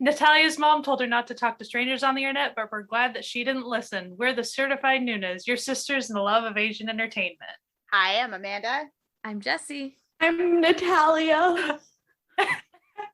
Natalia's mom told her not to talk to strangers on the internet, but we're glad that she didn't listen. We're the certified Nunas, your sisters in the love of Asian entertainment. Hi, I'm Amanda. I'm Jessie. I'm Natalia.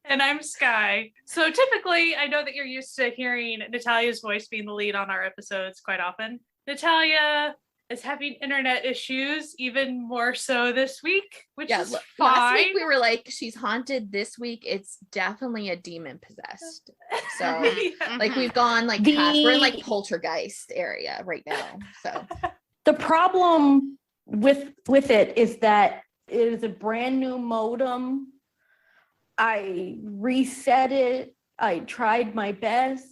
And I'm Sky. So typically, I know that you're used to hearing Natalia's voice being the lead on our episodes quite often. Natalia is having internet issues, even more so this week, which is fine. Last week we were like, she's haunted. This week it's definitely a demon possessed. So like we've gone like we're in like poltergeist area right now. So the problem with it is that it is a brand new modem. I reset it. I tried my best.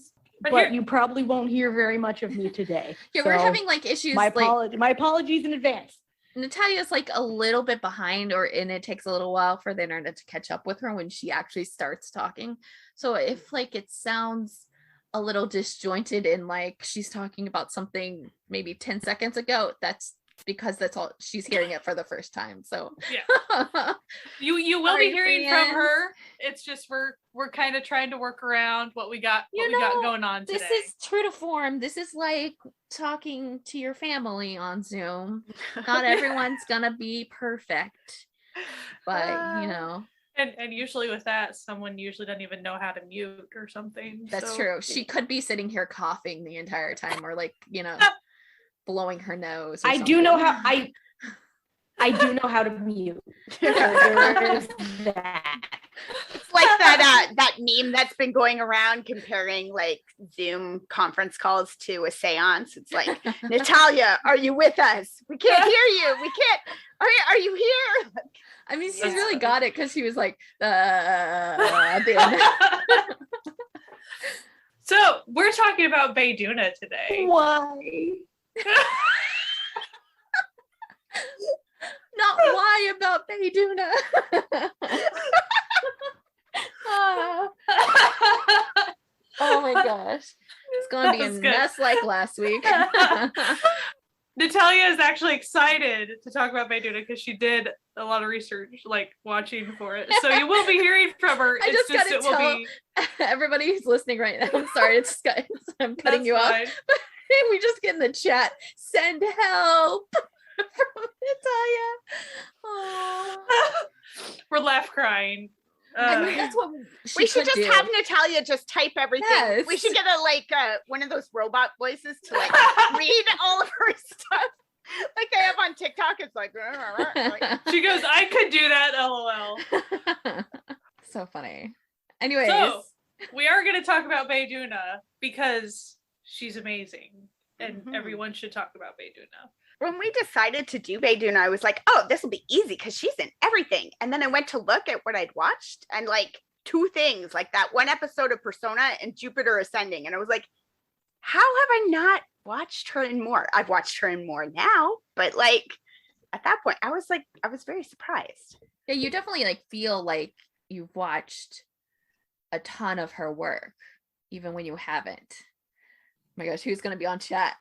But you probably won't hear very much of me today. Yeah, we're having like issues. My apologies in advance. Natalia's like a little bit behind, and it takes a little while for the internet to catch up with her when she actually starts talking. So if like it sounds a little disjointed and like she's talking about something maybe 10 seconds ago, that's because that's all she's hearing it for the first time. So yeah, you will be hearing from her. It's just we're kind of trying to work around what we got going on today. This is true to form. This is like talking to your family on Zoom. Not everyone's gonna be perfect, but you know. And usually with that, someone usually doesn't even know how to mute or something. That's true. She could be sitting here coughing the entire time, or like, you know, blowing her nose. I do know how to mute. There is that. It's like that meme that's been going around comparing like Zoom conference calls to a seance. It's like, Natalia, are you with us? We can't hear you. We can't. Are you here? I mean, she's really got it because she was like, So we're talking about Bae Doo Na today. Why? Not why about Bae Doo Na. Oh my gosh. It's going to be a mess like last week. Natalia is actually excited to talk about Bae Doo Na because she did a lot of research, like watching for it. So you will be hearing from her. Everybody who's listening right now, I'm sorry, I'm cutting you off. We just get in the chat, send help from Natalia. We're laugh crying. I mean, that's what we should just have Natalia just type everything. Yes. We should get one of those robot voices to like read all of her stuff. Like they have on TikTok. It's like she goes, I could do that, LOL. So funny. Anyways, so we are going to talk about Bae Doo Na because she's amazing, and everyone should talk about Bae Doo Na. When we decided to do Bae Doo Na, I was like, oh, this will be easy because she's in everything. And then I went to look at what I'd watched, and like two things, like that one episode of Persona and Jupiter Ascending. And I was like, how have I not watched her in more? I've watched her in more now, but like at that point, I was very surprised. Yeah, you definitely like feel like you've watched a ton of her work, even when you haven't. Oh my gosh, who's going to be on chat?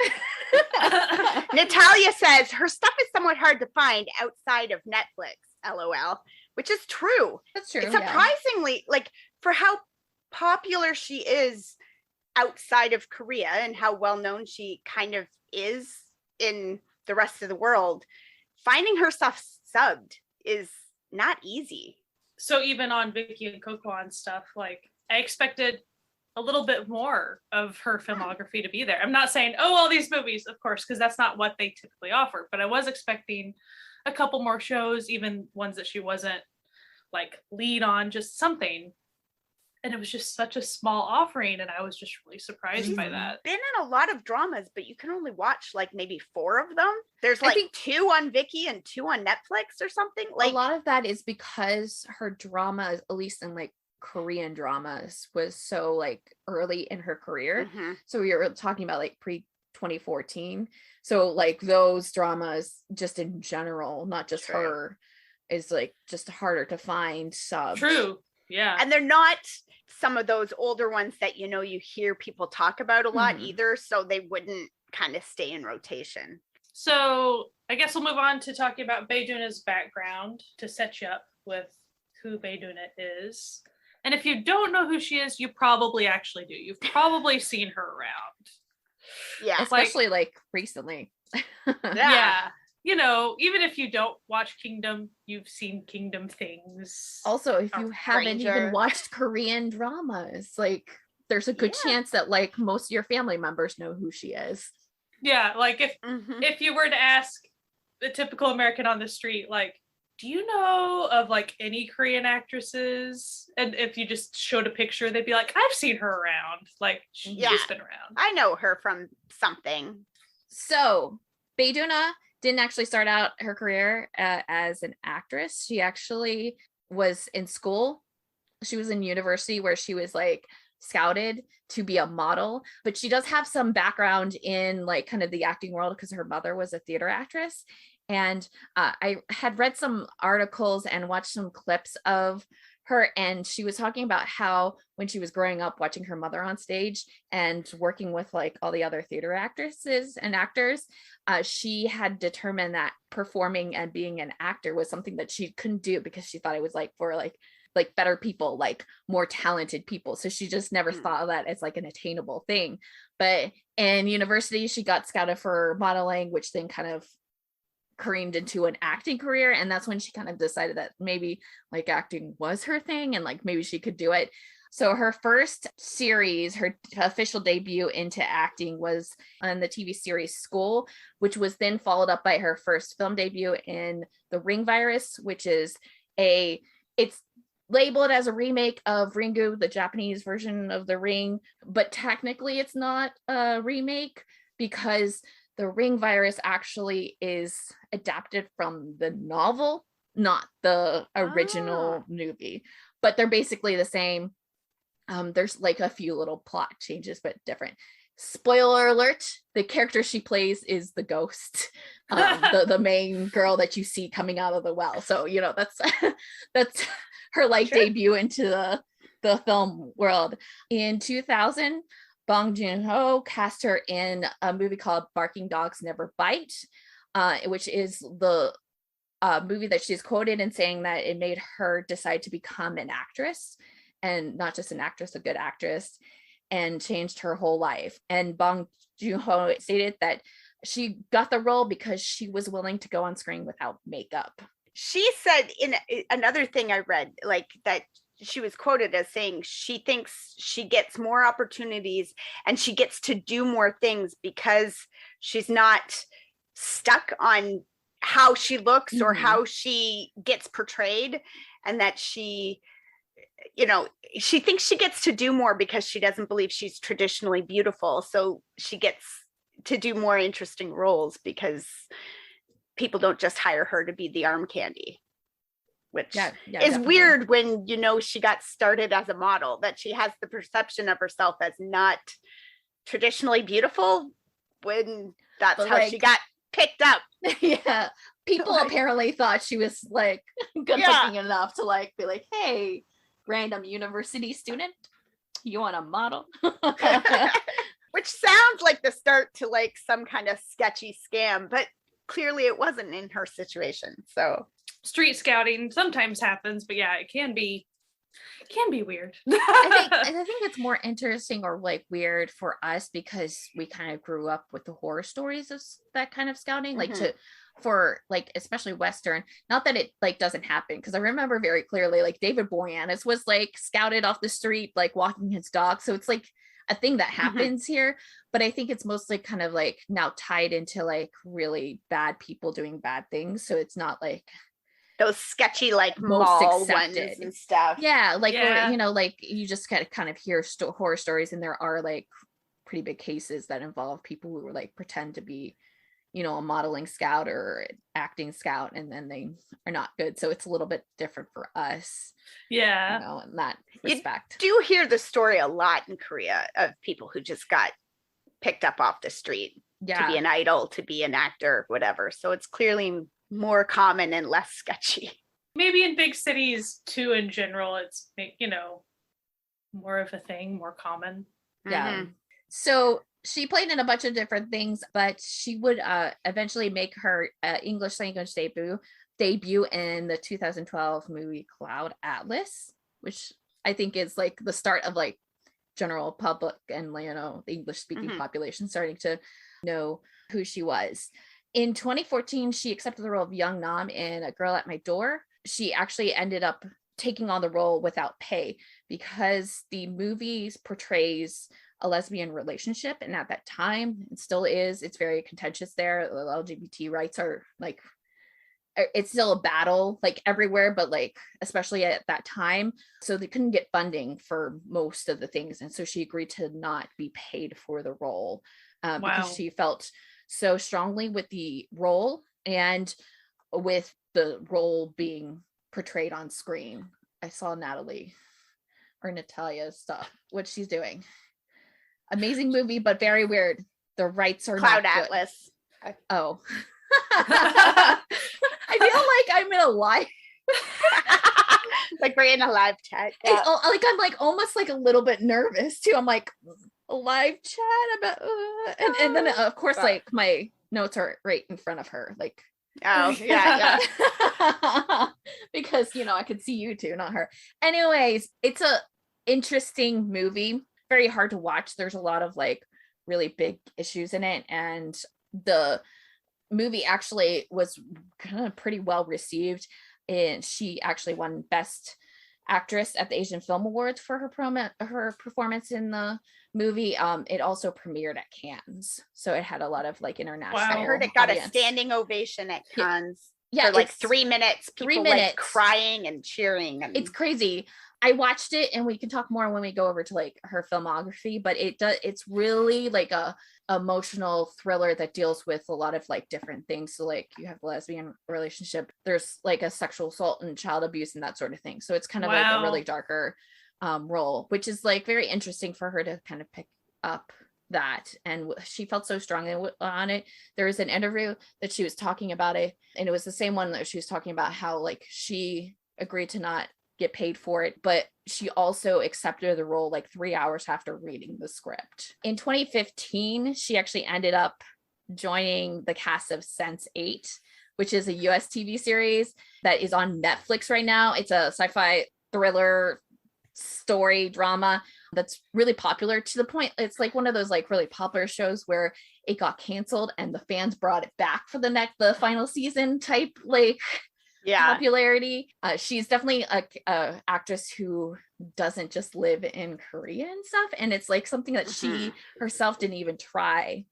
Natalia says her stuff is somewhat hard to find outside of Netflix, LOL, which is true. That's true. It's surprisingly, like, for how popular she is outside of Korea and how well known she kind of is in the rest of the world, finding her stuff subbed is not easy. So even on Vicky and Cocoon stuff, like, I expected a little bit more of her filmography to be there. I'm not saying, oh, all these movies, of course, because that's not what they typically offer, but I was expecting a couple more shows, even ones that she wasn't like lead on, just something. And it was just such a small offering, and I was just really surprised by that. Been in a lot of dramas, but you can only watch like maybe 4 of them. There's like 2 on Viki and 2 on Netflix or something. Like a lot of that is because her drama, at least in like Korean dramas, was so like early in her career. So we were talking about like pre 2014. So like those dramas just in general, not just her, is like just harder to find subs. True. Yeah. And they're not some of those older ones that, you know, you hear people talk about a lot either. So they wouldn't kind of stay in rotation. So I guess we'll move on to talking about Bae Doo Na's background to set you up with who Bae Doo Na is. And if you don't know who she is, you probably actually do. You've probably seen her around. Yeah. Especially like recently. Yeah. You know, even if you don't watch Kingdom, you've seen Kingdom things. Also, if you A haven't even stranger. watched Korean dramas, like there's a good chance that like most of your family members know who she is. Yeah, like Mhm. if you were to ask the typical American on the street, like, do you know of like any Korean actresses? And if you just showed a picture, they'd be like, I've seen her around. Like, she's Yeah. been around. I know her from something. So Bae Doo Na didn't actually start out her career as an actress. She actually was in school. She was in university where she was like scouted to be a model, but she does have some background in like kind of the acting world because her mother was a theater actress. And I had read some articles and watched some clips of her, and she was talking about how when she was growing up watching her mother on stage and working with like all the other theater actresses and actors, she had determined that performing and being an actor was something that she couldn't do because she thought it was like for like better people, like more talented people. So she just never thought of that as like an attainable thing. But in university, she got scouted for modeling, which then kind of careened into an acting career. And that's when she kind of decided that maybe like acting was her thing and like maybe she could do it. So her first series, her official debut into acting was on the TV series School, which was then followed up by her first film debut in The Ring Virus, which is it's labeled as a remake of Ringu, the Japanese version of The Ring, but technically it's not a remake because The Ring Virus actually is adapted from the novel, not the original movie, but they're basically the same. There's like a few little plot changes, but different. Spoiler alert, the character she plays is the ghost, the main girl that you see coming out of the well. So, you know, that's her like debut into the film world. In 2000, Bong Joon-ho cast her in a movie called Barking Dogs Never Bite, which is the movie that she's quoted in saying that it made her decide to become an actress, and not just an actress, a good actress, and changed her whole life. And Bong Joon-ho stated that she got the role because she was willing to go on screen without makeup. She said in another thing I read, like that she was quoted as saying she thinks she gets more opportunities and she gets to do more things because she's not stuck on how she looks or how she gets portrayed, and that she, you know, she thinks she gets to do more because she doesn't believe she's traditionally beautiful. So she gets to do more interesting roles because people don't just hire her to be the arm candy, which is definitely weird when, you know, she got started as a model, that she has the perception of herself as not traditionally beautiful when that's how she got picked up. Yeah. People apparently thought she was like good looking enough to like be like, hey, random university student, you want a model? Which sounds like the start to like some kind of sketchy scam, but clearly it wasn't in her situation. So street scouting sometimes happens, but yeah, it can be weird. I think it's more interesting or like weird for us because we kind of grew up with the horror stories of that kind of scouting, like for like especially Western, not that it like doesn't happen, because I remember very clearly like David Boreanaz was like scouted off the street like walking his dog, so it's like a thing that happens here, but I think it's mostly kind of like now tied into like really bad people doing bad things, so it's not like those sketchy like mall ones and stuff. Yeah, like you know, like you just kind of hear horror stories, and there are like pretty big cases that involve people who were like pretend to be, you know, a modeling scout or acting scout, and then they are not good. So it's a little bit different for us. Yeah. You know, in that respect. You do hear the story a lot in Korea of people who just got picked up off the street to be an idol, to be an actor, whatever. So it's clearly more common and less sketchy. Maybe in big cities too, in general, it's, you know, more of a thing, more common. Yeah. So she played in a bunch of different things, but she would eventually make her English language debut in the 2012 movie Cloud Atlas, which I think is like the start of like general public and the English speaking population starting to know who she was. In 2014, she accepted the role of young Nam in A Girl at My Door. She actually ended up taking on the role without pay because the movie portrays a lesbian relationship, and at that time it still is, it's very contentious there. The LGBT rights are like, it's still a battle like everywhere, but like especially at that time, so they couldn't get funding for most of the things, and so she agreed to not be paid for the role because she felt so strongly with the role and with the role being portrayed on screen. I saw Natalia's stuff, what she's doing. Amazing movie, but very weird. The rights are Cloud not Atlas. Good. Oh. I feel like I'm in a live like we're in a live chat. Yeah. I'm like almost like a little bit nervous too. I'm like a live chat about and then of course like my notes are right in front of her, like yeah. because I could see you too, not her. Anyways, it's a interesting movie, very hard to watch. There's a lot of like really big issues in it, and the movie actually was kind of pretty well received, and she actually won Best Actress at the Asian Film Awards for her performance in the movie. It also premiered at Cannes, so it had a lot of like international. I heard it got audience. A standing ovation at Cannes. Yeah, for like 3 minutes. People like crying and cheering. It's crazy. I watched it, and we can talk more when we go over to like her filmography, but it's really like a emotional thriller that deals with a lot of like different things. So like you have the lesbian relationship, there's like a sexual assault and child abuse and that sort of thing. So it's kind of like a really darker role, which is like very interesting for her to kind of pick up that. And she felt so strongly on it. There was an interview that she was talking about it, and it was the same one that she was talking about how like she agreed to not get paid for it, but she also accepted the role like 3 hours after reading the script. In 2015, she actually ended up joining the cast of Sense8, which is a US TV series that is on Netflix right now. It's a sci-fi thriller story drama that's really popular, to the point it's like one of those like really popular shows where it got canceled and the fans brought it back for the final season type like popularity. She's definitely a actress who doesn't just live in Korea and stuff, and it's like something that she herself didn't even try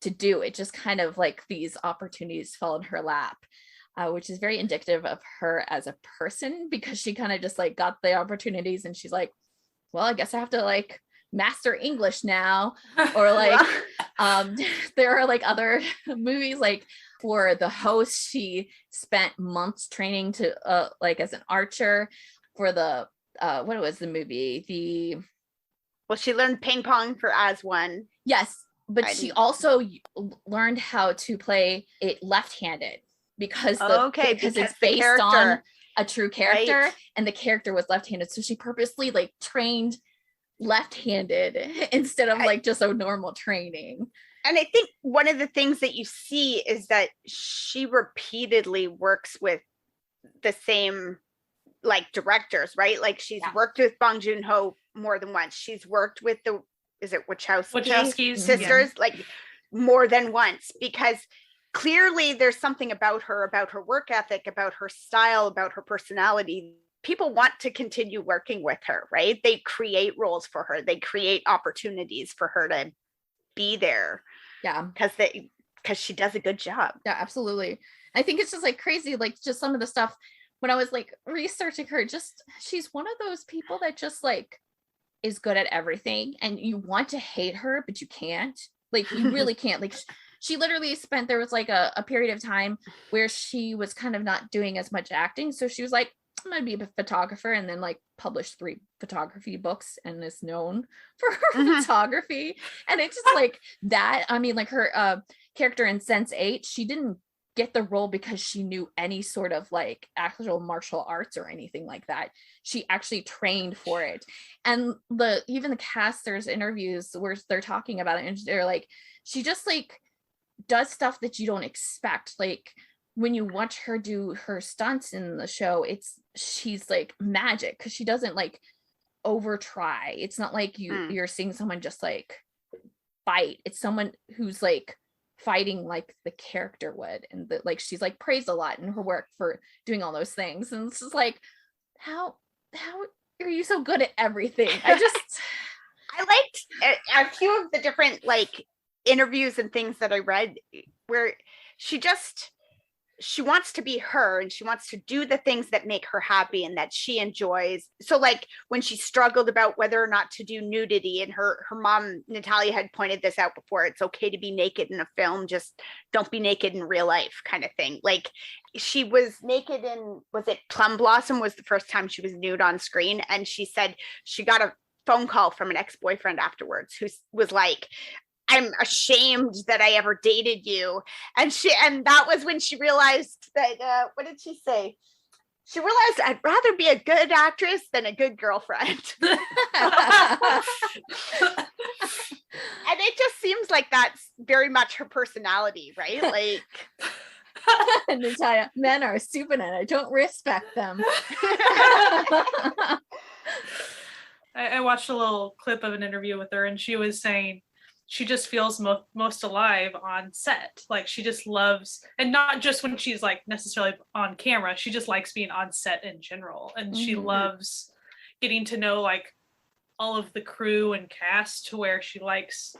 to do. It just kind of like these opportunities fell in her lap, which is very indicative of her as a person, because she kind of just like got the opportunities and she's like, well, I guess I have to like master English now, or like there are like other movies, like for The Host she spent months training to like as an archer. For the what was the movie, she learned ping pong for As One. Yes, but she also learned how to play it left-handed because it's based on a true character, right? And the character was left-handed, so she purposely like trained left-handed instead of like just a normal training. And I think one of the things that you see is that she repeatedly works with the same like directors, right? Like she's worked with Bong Joon-ho more than once. She's worked with the Wachowski sisters like more than once, because clearly there's something about her work ethic, about her style, about her personality. People want to continue working with her, right? They create roles for her. They create opportunities for her to be there. Yeah. Because she does a good job. Yeah, absolutely. I think it's just like crazy, like just some of the stuff when I was like researching her, just she's one of those people that just like is good at everything, and you want to hate her, but you can't. Like you really can't. Like she literally there was like a period of time where she was kind of not doing as much acting. So she was like, I'm gonna be a photographer, and then like published 3 photography books and is known for her photography. And it's just like that. I mean, like her character in Sense8, she didn't get the role because she knew any sort of like actual martial arts or anything like that. She actually trained for it. And even the cast, there's interviews where they're talking about it, and they're like, she just like does stuff that you don't expect. Like when you watch her do her stunts in the show, she's like magic, because she doesn't like over try. It's not like you're seeing someone just like fight. It's someone who's like fighting like the character would, and that like she's like praised a lot in her work for doing all those things. And it's just like, how are you so good at everything? I liked a few of the different like interviews and things that I read where she wants to be her, and she wants to do the things that make her happy and that she enjoys. So like when she struggled about whether or not to do nudity, and her mom Natalia had pointed this out before, it's okay to be naked in a film, just don't be naked in real life, kind of thing. Like she was naked in, was it Plum Blossom was the first time she was nude on screen, and she said she got a phone call from an ex-boyfriend afterwards who was like, I'm ashamed that I ever dated you. And that was when she realized that, what did she say? She realized I'd rather be a good actress than a good girlfriend. And it just seems like that's very much her personality, right? Like Natalia, men are stupid and I don't respect them. I watched a little clip of an interview with her, and she was saying she just feels most alive on set. Like she just loves, and not just when she's like necessarily on camera, she just likes being on set in general. And she loves getting to know like all of the crew and cast, to where she likes,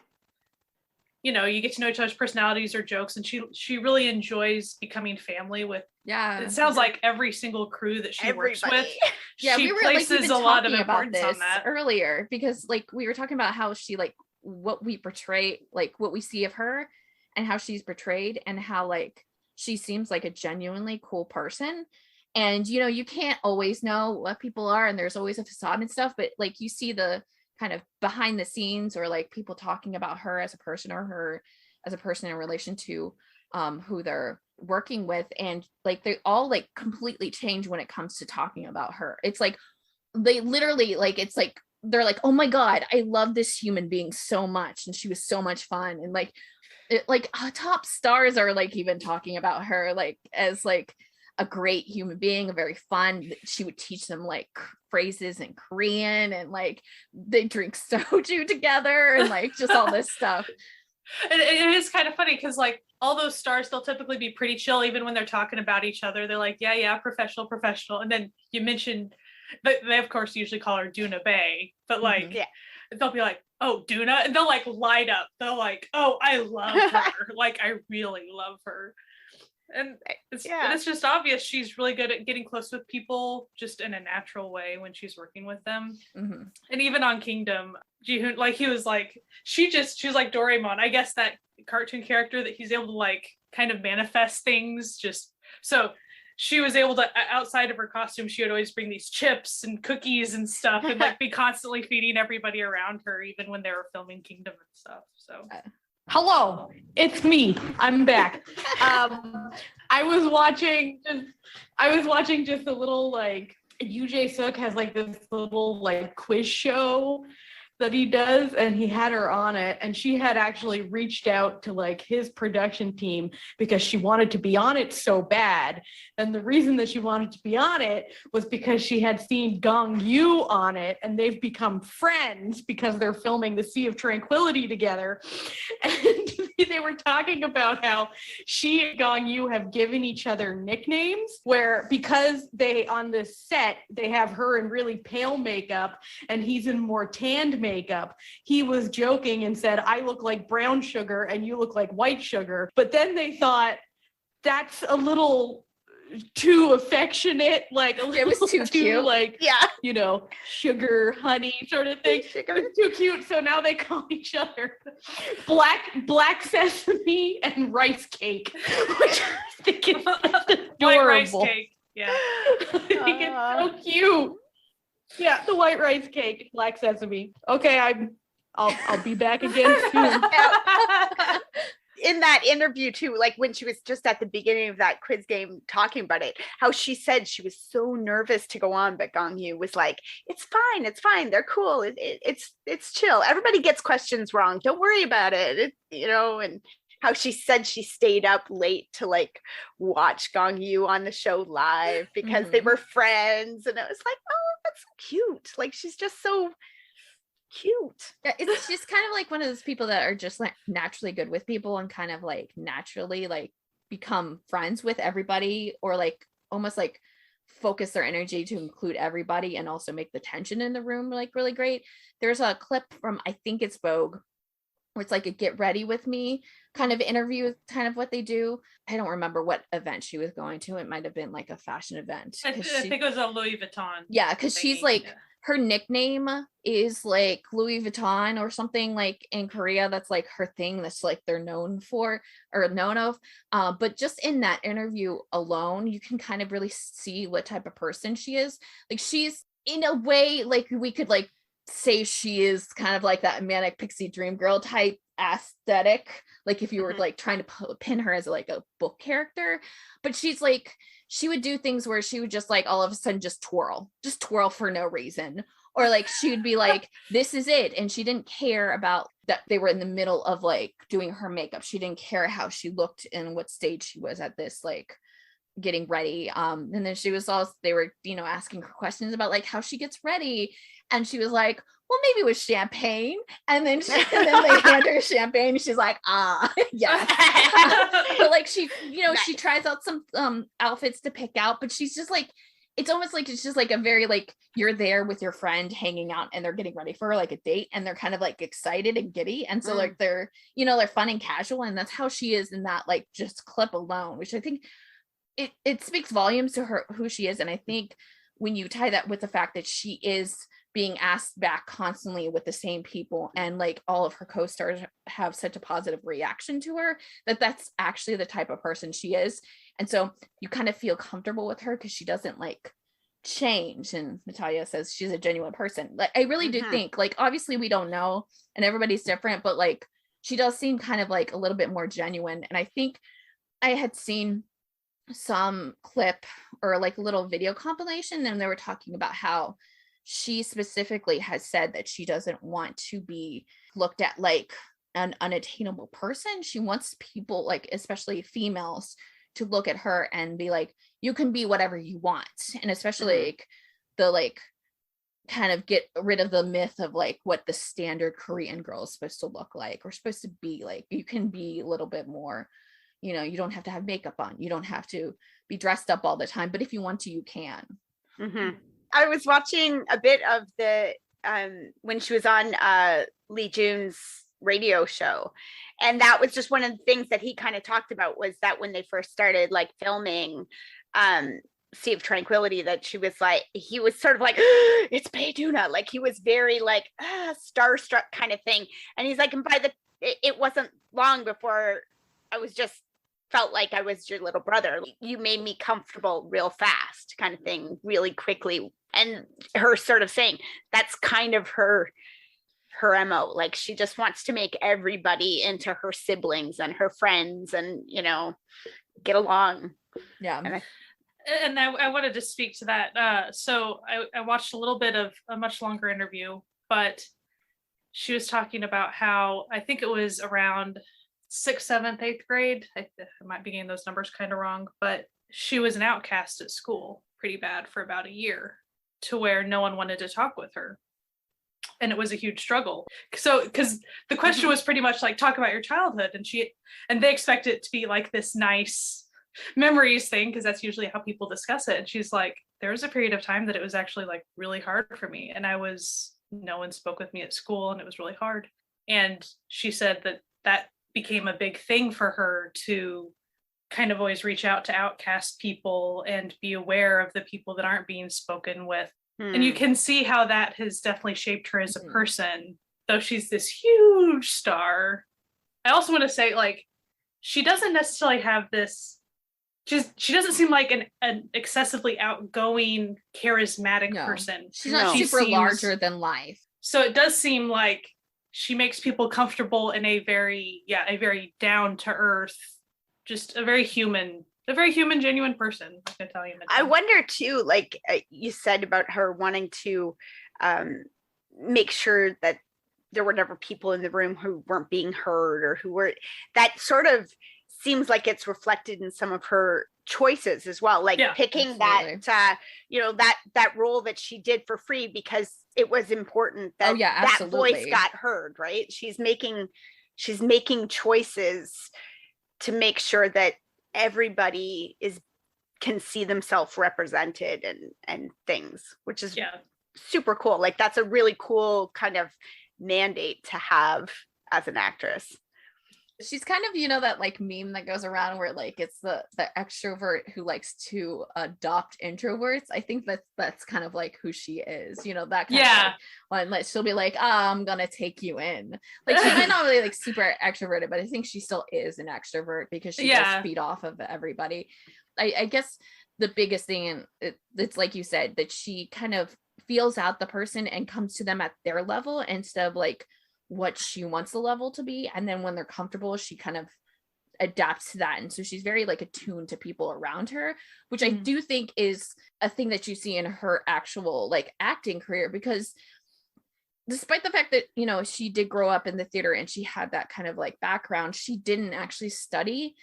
you know, you get to know each other's personalities or jokes, and she really enjoys becoming family with, it sounds like every single crew that she works with. Yeah, she we were places like, a lot of about importance on that earlier, because like we were talking about how she like what we portray, like what we see of her and how she's portrayed, and how like she seems like a genuinely cool person. And you know, you can't always know what people are, and there's always a facade and stuff, but like you see the kind of behind the scenes, or like people talking about her as a person, or her as a person in relation to who they're working with, and like they all like completely change when it comes to talking about her. It's like they literally like, it's like they're like, oh my god, I love this human being so much, and she was so much fun. And like top stars are like even talking about her like as like a great human being, a very fun. She would teach them like phrases in Korean, and like they drink soju together, and like just all this stuff. It is kind of funny because like all those stars, they'll typically be pretty chill even when they're talking about each other. They're like, yeah, professional. And then you mentioned, but they of course usually call her Doo Na Bae, but like they'll be like, oh, Doo Na, and they'll like light up. They're like, oh, I love her. Like I really love her. And it's just obvious she's really good at getting close with people just in a natural way when she's working with them. And even on Kingdom, Ji-hoon, like he was like, she was like Doraemon, I guess, that cartoon character that he's able to like kind of manifest things. Just so she was able to, outside of her costume, she would always bring these chips and cookies and stuff, and like be constantly feeding everybody around her, even when they were filming Kingdom and stuff. So hello, it's me. I'm back. I was watching just a little like Yoo Suk has like this little like quiz show that he does, and he had her on it, and she had actually reached out to like his production team because she wanted to be on it so bad. And the reason that she wanted to be on it was because she had seen Gong Yoo on it, and they've become friends because they're filming The Sea of Tranquility together. And they were talking about how she and Gong Yoo have given each other nicknames, where because they on this set they have her in really pale makeup and he's in more tanned makeup, he was joking and said, I look like brown sugar and you look like white sugar. But then they thought that's a little too affectionate, like it was too cute, like you know, sugar honey sort of thing. It was too cute, so now they call each other black sesame and rice cake, which I think is adorable. White rice cake, yeah. I think it's so cute. Yeah, the white rice cake, black sesame. Okay, I'll be back again soon. In that interview too, like when she was just at the beginning of that quiz game talking about it, how she said she was so nervous to go on, but Gong Yoo was like, it's fine, they're cool, it's chill, everybody gets questions wrong, don't worry about it, you know. And how she said she stayed up late to like watch Gong Yoo on the show live because they were friends, and it was like, oh, that's so cute. Like she's just so cute. Yeah, it's just kind of like one of those people that are just like naturally good with people and kind of like naturally like become friends with everybody, or like almost like focus their energy to include everybody and also make the tension in the room like really great. There's a clip from, I think it's Vogue, where it's like a get ready with me kind of interview, kind of what they do. I don't remember what event she was going to. It might have been like a fashion event. I think it was a Louis Vuitton. Yeah, because she's like, her nickname is like Louis Vuitton or something like in Korea. That's like her thing. That's like they're known for or known of. But just in that interview alone, you can kind of really see what type of person she is. Like she's in a way like we could like say she is kind of like that manic pixie dream girl type aesthetic, like if you were like trying to pin her as like a book character. But she's like, she would do things where she would just like all of a sudden just twirl for no reason, or like she would be like, this is it, and she didn't care about that they were in the middle of like doing her makeup. She didn't care how she looked and what stage she was at this like getting ready. And then she was also, they were, you know, asking her questions about like how she gets ready, and she was like, well, maybe with champagne. And then they hand her champagne and she's like, yeah. But like she, you know, she tries out some outfits to pick out, but she's just like, it's almost like it's just like a very like you're there with your friend hanging out and they're getting ready for like a date and they're kind of like excited and giddy, and so like they're, you know, they're fun and casual, and that's how she is in that like just clip alone, which I think it speaks volumes to her, who she is. And I think when you tie that with the fact that she is being asked back constantly with the same people, and like all of her co-stars have such a positive reaction to her, that's actually the type of person she is. And so you kind of feel comfortable with her because she doesn't like change. And Natalia says she's a genuine person. Like I really do think, like, obviously we don't know and everybody's different, but like she does seem kind of like a little bit more genuine. And I think I had seen some clip or like a little video compilation, and they were talking about how she specifically has said that she doesn't want to be looked at like an unattainable person. She wants people, like especially females, to look at her and be like, you can be whatever you want. And especially like the like kind of get rid of the myth of like what the standard Korean girl is supposed to look like or supposed to be like. You can be a little bit more, you know, you don't have to have makeup on, you don't have to be dressed up all the time, but if you want to, you can. I was watching a bit of the when she was on Lee Jun's radio show, and that was just one of the things that he kind of talked about, was that when they first started like filming Sea of Tranquility, that she was like, he was sort of like, it's Bae Doo Na, like he was very like starstruck kind of thing. And he's like, and it wasn't long before I was just felt like I was your little brother. You made me comfortable real fast, kind of thing, really quickly. And her sort of saying that's kind of her MO. Like she just wants to make everybody into her siblings and her friends, and you know, get along. Yeah. And I wanted to speak to that. So I watched a little bit of a much longer interview, but she was talking about how, I think it was around 6th, 7th, 8th grade. I might be getting those numbers kind of wrong, but she was an outcast at school pretty bad for about a year, to where no one wanted to talk with her. And it was a huge struggle. So, because the question was pretty much like, talk about your childhood. And they expect it to be like this nice memories thing, because that's usually how people discuss it. And she's like, there was a period of time that it was actually like really hard for me. And no one spoke with me at school, and it was really hard. And she said that became a big thing for her, to kind of always reach out to outcast people and be aware of the people that aren't being spoken with. And you can see how that has definitely shaped her as a person, though she's this huge star. I also want to say, like, she doesn't necessarily have this, she doesn't seem like an excessively outgoing, charismatic person. She's not super larger than life. So it does seem like she makes people comfortable in a very down to earth, just a very human, genuine person. I wonder too, like you said about her wanting to make sure that there were never people in the room who weren't being heard, or that sort of seems like it's reflected in some of her choices as well, like picking absolutely. that that role that she did for free because it was important that that voice got heard, right? She's making choices to make sure that everybody can see themselves represented and things, which is super cool. Like that's a really cool kind of mandate to have as an actress. She's kind of, that like meme that goes around where like it's the extrovert who likes to adopt introverts. I think that's kind of like who she is, that kind of like, when she'll be like, I'm gonna take you in. Like she might not really like super extroverted, but I think she still is an extrovert because she does feed off of everybody. I guess the biggest thing, it's like you said, that she kind of feels out the person and comes to them at their level instead of like what she wants the level to be, and then when they're comfortable she kind of adapts to that, and so she's very like attuned to people around her, which I do think is a thing that you see in her actual like acting career, because despite the fact that she did grow up in the theater and she had that kind of like background, she didn't actually study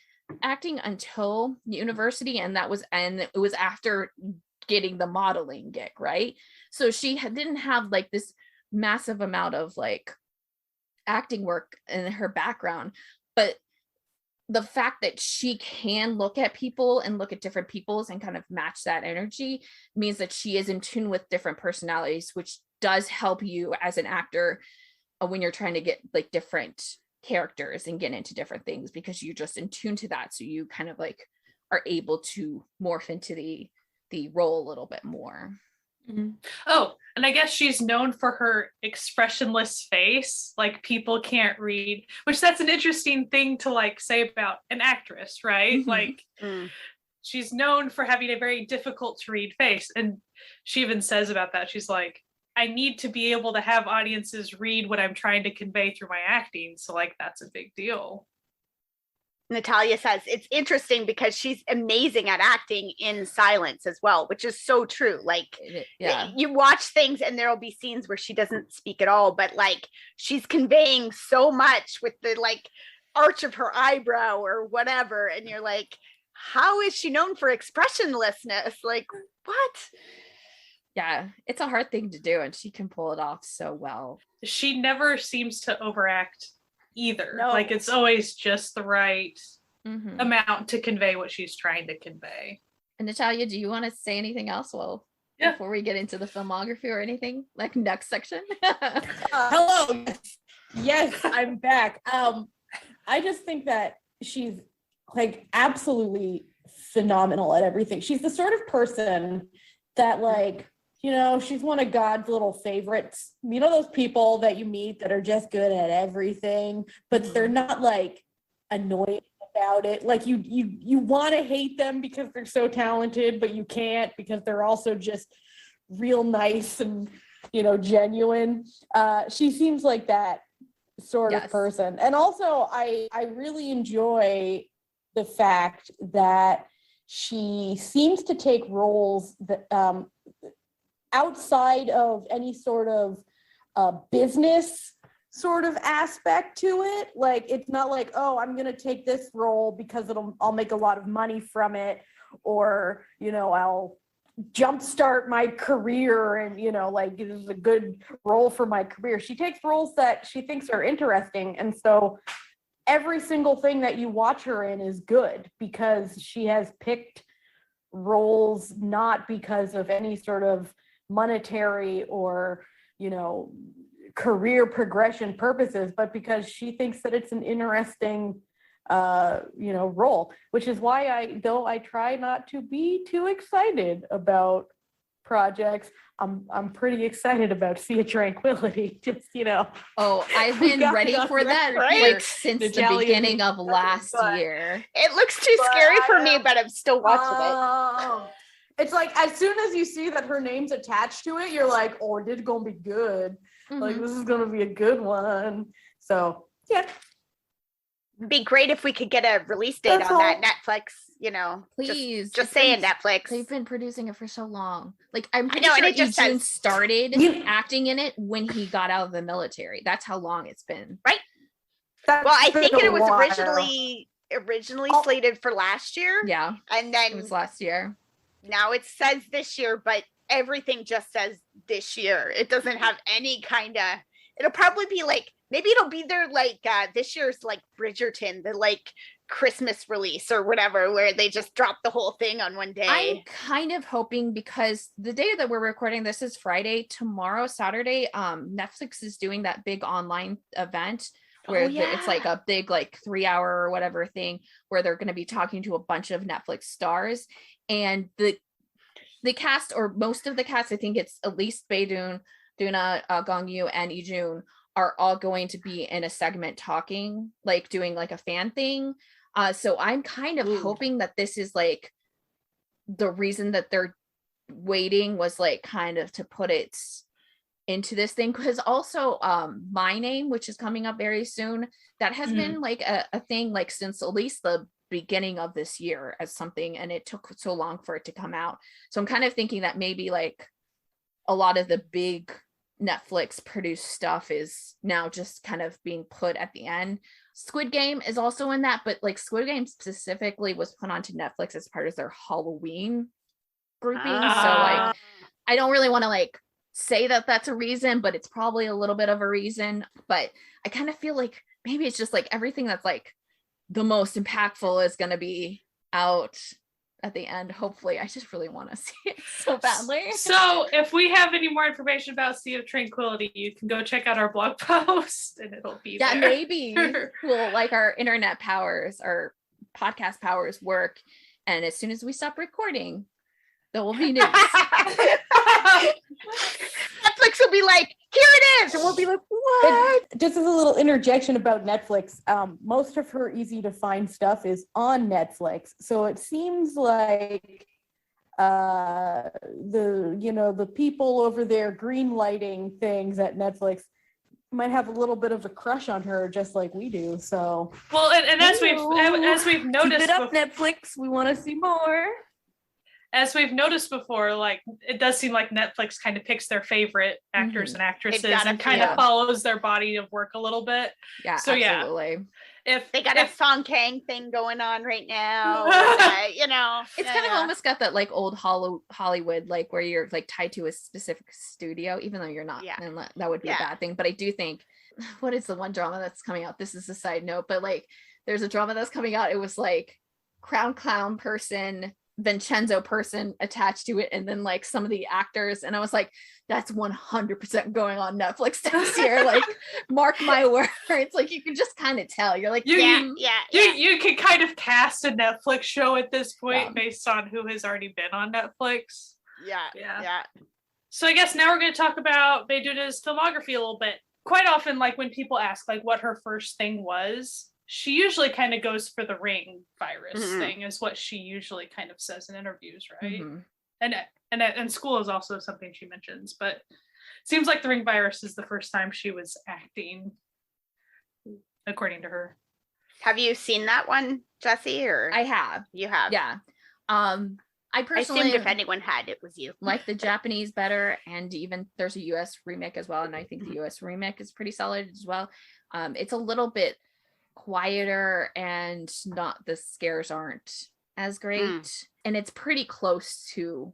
acting until university, and it was after getting the modeling gig, right? So she didn't have like this massive amount of like acting work in her background, but the fact that she can look at people and look at different peoples and kind of match that energy means that she is in tune with different personalities, which does help you as an actor when you're trying to get like different characters and get into different things, because you're just in tune to that, so you kind of like are able to morph into the role a little bit more. Oh, and I guess she's known for her expressionless face, like people can't read, which that's an interesting thing to like say about an actress, right? Like she's known for having a very difficult to read face, and she even says about that, she's like, I need to be able to have audiences read what I'm trying to convey through my acting, so like that's a big deal. Natalia says it's interesting because she's amazing at acting in silence as well, which is so true. Like you watch things and there'll be scenes where she doesn't speak at all, but like she's conveying so much with the like arch of her eyebrow or whatever, and you're like, how is she known for expressionlessness? Like what? Yeah, it's a hard thing to do, and she can pull it off so well. She never seems to overact either. Like it's always just the right amount to convey what she's trying to convey. And Natalia, do you want to say anything else before we get into the filmography or anything, like next section? Hello. Yes, I'm back. I just think that she's like absolutely phenomenal at everything. She's the sort of person that like, she's one of God's little favorites. Those people that you meet that are just good at everything, but they're not like annoying about it. Like you want to hate them because they're so talented, but you can't because they're also just real nice and, genuine. She seems like that sort of person. And also I really enjoy the fact that she seems to take roles that, outside of any sort of business sort of aspect to it. Like it's not like, oh, I'm gonna take this role because I'll make a lot of money from it, or I'll jumpstart my career and like this is a good role for my career. She takes roles that she thinks are interesting, and so every single thing that you watch her in is good because she has picked roles not because of any sort of monetary or career progression purposes, but because she thinks that it's an interesting role, which is why I try not to be too excited about projects. I'm pretty excited about Sea of Tranquility. Just Oh, I've been ready for that like since the beginning of last year. It looks too scary for me, but I'm still watching it. It's like as soon as you see that her name's attached to it, you're like, oh, this is gonna be good. Like this is gonna be a good one. So yeah. It'd be great if we could get a release date on that Netflix, Please. Just saying Netflix. They've been producing it for so long. Like I'm pretty sure Eugene started acting in it when he got out of the military. That's how long it's been. Right. Well, I think it was originally originally slated for last year. Yeah. And It then was last year. now it says this year, but everything just says this year. It doesn't have any kind of, it'll probably be like, maybe it'll be there like this year's like Bridgerton, the like Christmas release or whatever, where they just drop the whole thing on one day. I'm kind of hoping, because the day that we're recording this is Friday. Tomorrow, Saturday, Netflix is doing that big online event where it's like a big like 3-hour or whatever thing where they're going to be talking to a bunch of Netflix stars, and the cast, or most of the cast, I think it's at least Bae Doo Na, Gong Yoo, and Lee Jun, are all going to be in a segment talking, like doing like a fan thing. So I'm kind of hoping that this is like the reason that they're waiting, was like kind of to put it into this thing, because also My Name, which is coming up very soon, that has been like a thing like since at least the beginning of this year as something, and it took so long for it to come out. So I'm kind of thinking that maybe like a lot of the big Netflix produced stuff is now just kind of being put at the end. Squid Game is also in that, but like Squid Game specifically was put onto Netflix as part of their Halloween grouping. So like I don't really want to like say that that's a reason, but it's probably a little bit of a reason. But I kind of feel like maybe it's just like everything that's like the most impactful is going to be out at the end. Hopefully. I just really want to see it so badly. So if we have any more information about Sea of Tranquility, you can go check out our blog post and it'll be there. Maybe we'll like our internet powers, our podcast powers work, and as soon as we stop recording, there will be news. Netflix will be like, here it is, and we'll be like, what? Just as a little interjection about Netflix, most of her easy to find stuff is on Netflix, so it seems like the people over there green lighting things at Netflix might have a little bit of a crush on her, just like we do. So well, and as we've noticed, keep it up, Netflix. We want to see more. As we've noticed before, like it does seem like Netflix kind of picks their favorite actors and actresses and kind of follows their body of work a little bit. Yeah, so absolutely. If they got a Song Kang thing going on right now, it's kind of almost got that like old Hollywood, like where you're like tied to a specific studio, even though you're not. Yeah, and that would be a bad thing. But I do think, what is the one drama that's coming out? This is a side note, but like there's a drama that's coming out. It was like Crown Clown person, Vincenzo person attached to it, and then like some of the actors, and I was like, that's 100% going on Netflix this year. Like, mark my words. Like, you can just kind of tell. You're like, you can kind of cast a Netflix show at this point based on who has already been on Netflix. Yeah. So I guess now we're going to talk about Bae Doo Na's filmography a little bit. Quite often, like when people ask like what her first thing was, she usually kind of goes for the ring virus thing, is what she usually kind of says in interviews, right? And school is also something she mentions, but it seems like the ring virus is the first time she was acting, according to her. Have you seen that one, Jessie? Or I have. You have? Yeah. I personally, assumed if anyone had, it was you. Like the Japanese better, and even there's a US remake as well, and I think the US remake is pretty solid as well. It's a little bit quieter, and not the scares aren't as great, and it's pretty close to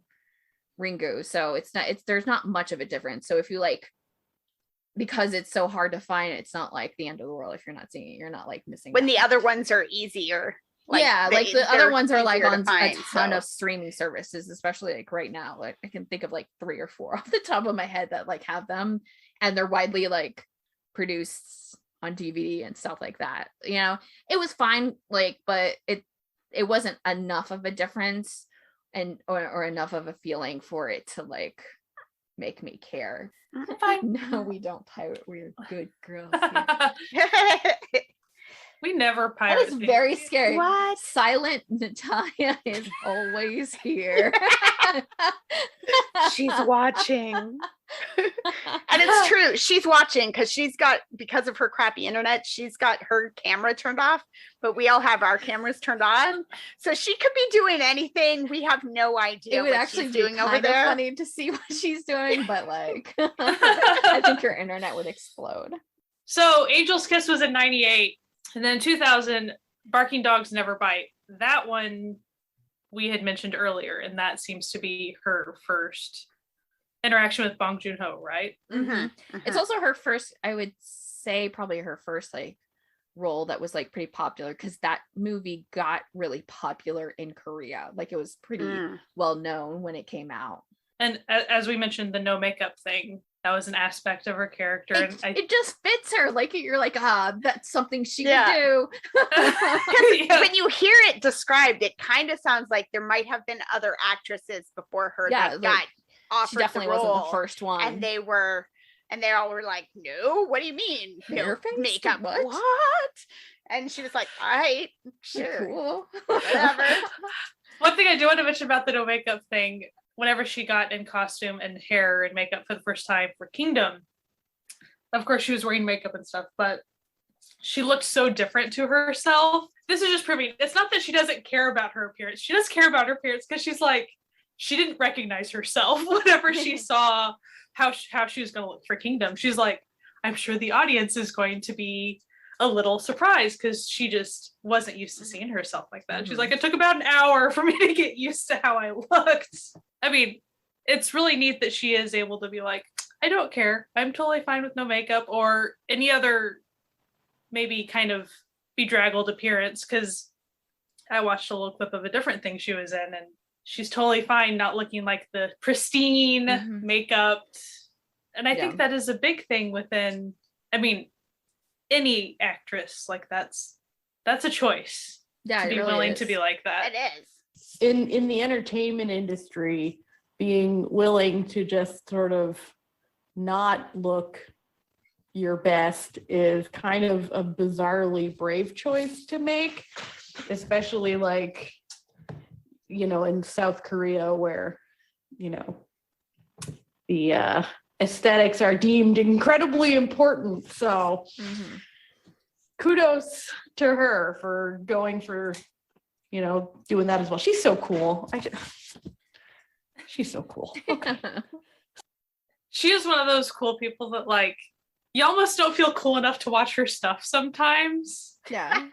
Ringu, so there's not much of a difference. So if you like, because it's so hard to find, it's not like the end of the world if you're not seeing it. You're not like missing when the other ones are easier. Like the other ones are like on a ton of streaming services, especially like right now. Like I can think of like 3 or 4 off the top of my head that like have them, and they're widely like produced on DVD and stuff like that. It was fine, like, but it wasn't enough of a difference or enough of a feeling for it to like make me care. Fine. No, we don't pirate. We're good girls. We never pirate. That is very scary. What? Silent Natalia is always here. She's watching. And it's true. She's watching because of her crappy internet, she's got her camera turned off, but we all have our cameras turned on. So she could be doing anything. We have no idea. It would what actually she's be doing over there. Funny to see what she's doing, but like I think your internet would explode. So Angel's Kiss was in 98. And then 2000, Barking Dogs Never Bite. That one we had mentioned earlier, and that seems to be her first interaction with Bong Joon-ho, right? It's also her first, I would say probably her first like role that was like pretty popular, because that movie got really popular in Korea. Like it was pretty well known when it came out. And as we mentioned, the no makeup thing, that was an aspect of her character. It just fits her. Like you're like, that's something she could do. When you hear it described, it kind of sounds like there might have been other actresses before her that got offered she definitely the role, wasn't the first one. and they all were like, no, what do you mean? Makeup? What? And she was like, all right, sure, cool. Whatever. One thing I do want to mention about the no makeup thing, whenever she got in costume and hair and makeup for the first time for Kingdom, of course she was wearing makeup and stuff, but she looked so different to herself. This is just proving it's not that she doesn't care about her appearance. She does care about her appearance, because she's like, she didn't recognize herself whenever she saw how she was going to look for Kingdom. She's like, I'm sure the audience is going to be a little surprised, because she just wasn't used to seeing herself like that. She's like, it took about an hour for me to get used to how I looked. I mean, it's really neat that she is able to be like, I don't care. I'm totally fine with no makeup or any other maybe kind of bedraggled appearance, because I watched a little clip of a different thing she was in, and she's totally fine not looking like the pristine makeup. And I think that is a big thing within, I mean, any actress, like that's a choice to be willing to be like that. It is. In the entertainment industry, being willing to just sort of not look your best is kind of a bizarrely brave choice to make, especially like, in South Korea, where, the aesthetics are deemed incredibly important. So kudos to her for going for, doing that as well. She's so cool. She's so cool. Okay. She is one of those cool people that, like, you almost don't feel cool enough to watch her stuff sometimes. Yeah.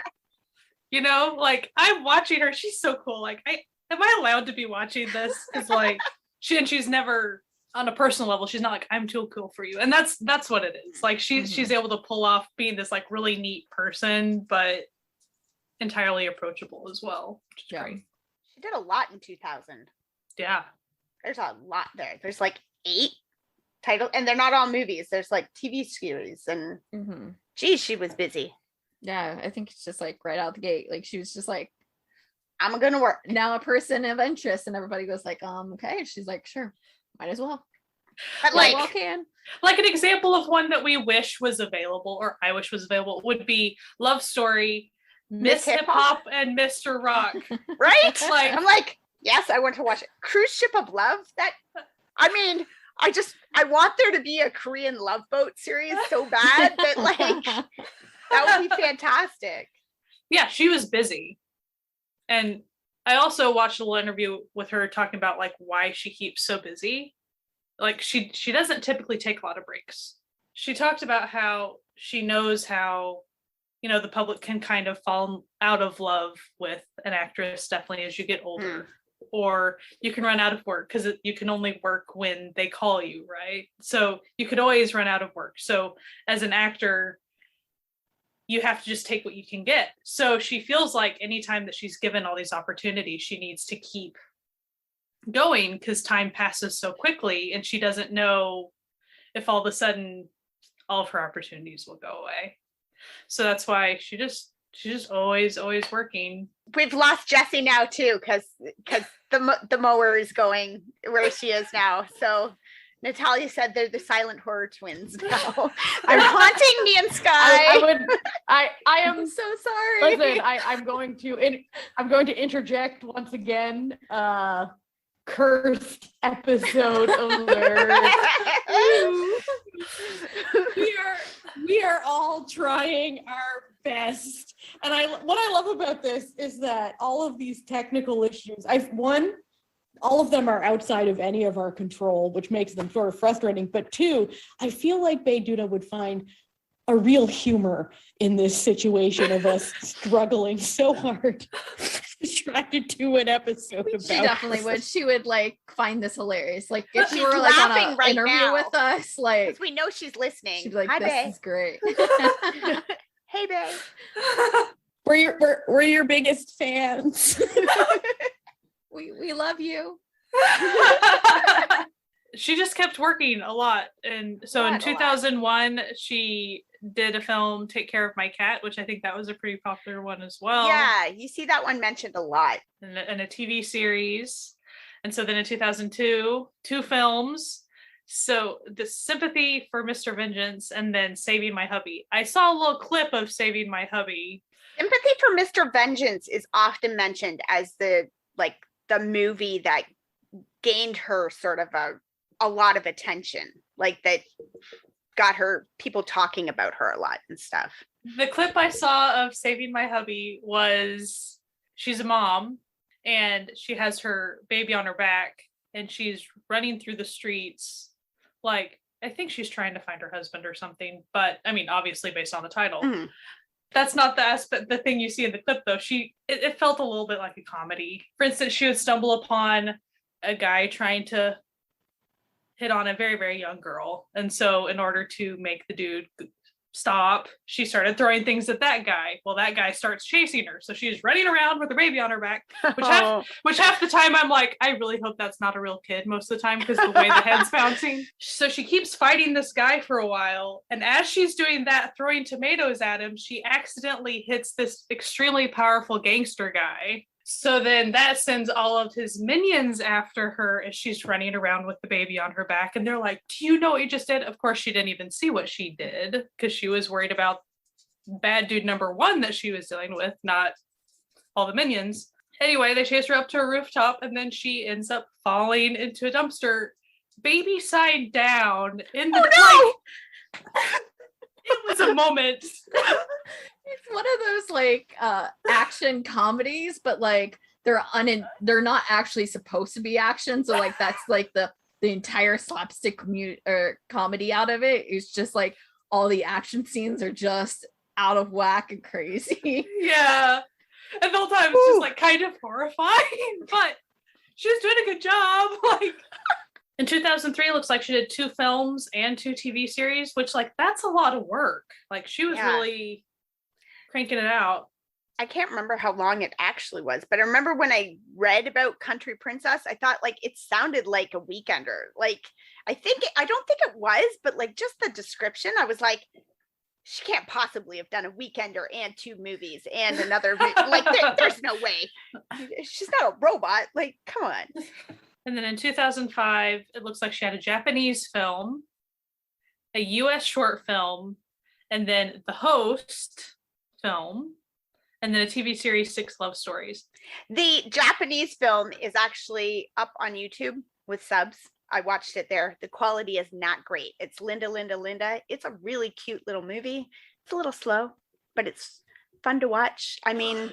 Like, I'm watching her. She's so cool. Like, am I allowed to be watching this? It's like, she's never, on a personal level, she's not like, I'm too cool for you. And that's what it is. Like, she's able to pull off being this, like, really neat person, but entirely approachable as well, which is great. She did a lot in 2000. Yeah. There's a lot there. There's like 8 titles, and they're not all movies. There's like TV series, and geez, she was busy. Yeah, I think it's just like right out the gate. Like she was just like, I'm gonna work. Now a person of interest, and everybody goes like, okay. She's like, sure, might as well. But like, well can. Like an example of one that we wish was available, or I wish was available, would be Love Story, Miss Hip Hop, and Mr. Rock. Right? Like, I'm like, yes, I want to watch it. Cruise Ship of Love. I want there to be a Korean love boat series so bad that like that would be fantastic. Yeah, she was busy. And I also watched a little interview with her talking about like why she keeps so busy. Like she doesn't typically take a lot of breaks. She talked about how she knows how, the public can kind of fall out of love with an actress definitely as you get older. Or you can run out of work because you can only work when they call you, right? So you could always run out of work. So as an actor, you have to just take what you can get. So she feels like anytime that she's given all these opportunities, she needs to keep going because time passes so quickly and she doesn't know if all of a sudden all of her opportunities will go away. So that's why she's just always working. We've lost Jessie now too, because the mower is going where she is now. So Natalia said they're the silent horror twins now. I'm haunting me and Sky. I am so sorry. Listen, I'm going to interject once again. Cursed episode alert. we are all trying our best, and what I love about this is that all of these technical issues, all of them are outside of any of our control, which makes them sort of frustrating. But 2, I feel like Bae Doo Na would find a real humor in this situation of us struggling so hard trying to do an episode about She definitely this. would. She would like find this hilarious. Like if She's you were like on laughing an right interview now. with us, like Because we know she's listening. she'd be like, Hi, "This Bae. is great." Hey, Bae. We're your biggest fans. we love you. She just kept working a lot. And so in 2001, she did a film, Take Care of My Cat, which I think that was a pretty popular one as well. Yeah, you see that one mentioned a lot. And a TV series. And so then in 2002, 2 films. So the Sympathy for Mr. Vengeance and then Saving My Hubby. I saw a little clip of Saving My Hubby. Sympathy for Mr. Vengeance is often mentioned as the movie that gained her sort of a lot of attention, like that got her people talking about her a lot and stuff. The clip I saw of Saving My Hubby was she's a mom and she has her baby on her back and she's running through the streets. Like, I think she's trying to find her husband or something, but I mean, obviously based on the title. Mm. That's not the thing you see in the clip though. It felt a little bit like a comedy. For instance, she would stumble upon a guy trying to hit on a very, very young girl. And so in order to make the dude stop, she started throwing things at that guy. Well, that guy starts chasing her. So she's running around with her baby on her back, which half the time I'm like, I really hope that's not a real kid most of the time because the way the head's bouncing. So she keeps fighting this guy for a while. And as she's doing that, throwing tomatoes at him, she accidentally hits this extremely powerful gangster guy. So then that sends all of his minions after her as she's running around with the baby on her back. And they're like, do you know what you just did? Of course, she didn't even see what she did because she was worried about bad dude number 1 that she was dealing with, not all the minions. Anyway, they chase her up to a rooftop and then she ends up falling into a dumpster, baby side down in the it was a moment. It's one of those like action comedies, but like they're not actually supposed to be action. So like that's like the entire slapstick comedy out of it. It's just like all the action scenes are just out of whack and crazy. Yeah. And the whole time it's just like kind of horrifying, but she was doing a good job. Like in 2003, it looks like she did 2 films and 2 TV series, which like that's a lot of work. Like she was really cranking it out. I can't remember how long it actually was, but I remember when I read about Country Princess, I thought like it sounded like a weekender. Like I don't think it was, but like just the description, I was like, she can't possibly have done a weekender and 2 movies and another like there's no way. She's not a robot. Like, come on. And then in 2005, it looks like she had a Japanese film, a US short film, and then The Host film, and then a TV series, 6 Love Stories. The Japanese film is actually up on YouTube with subs. I watched it there. The quality is not great. It's Linda, Linda, Linda. It's a really cute little movie. It's a little slow, but it's fun to watch. I mean,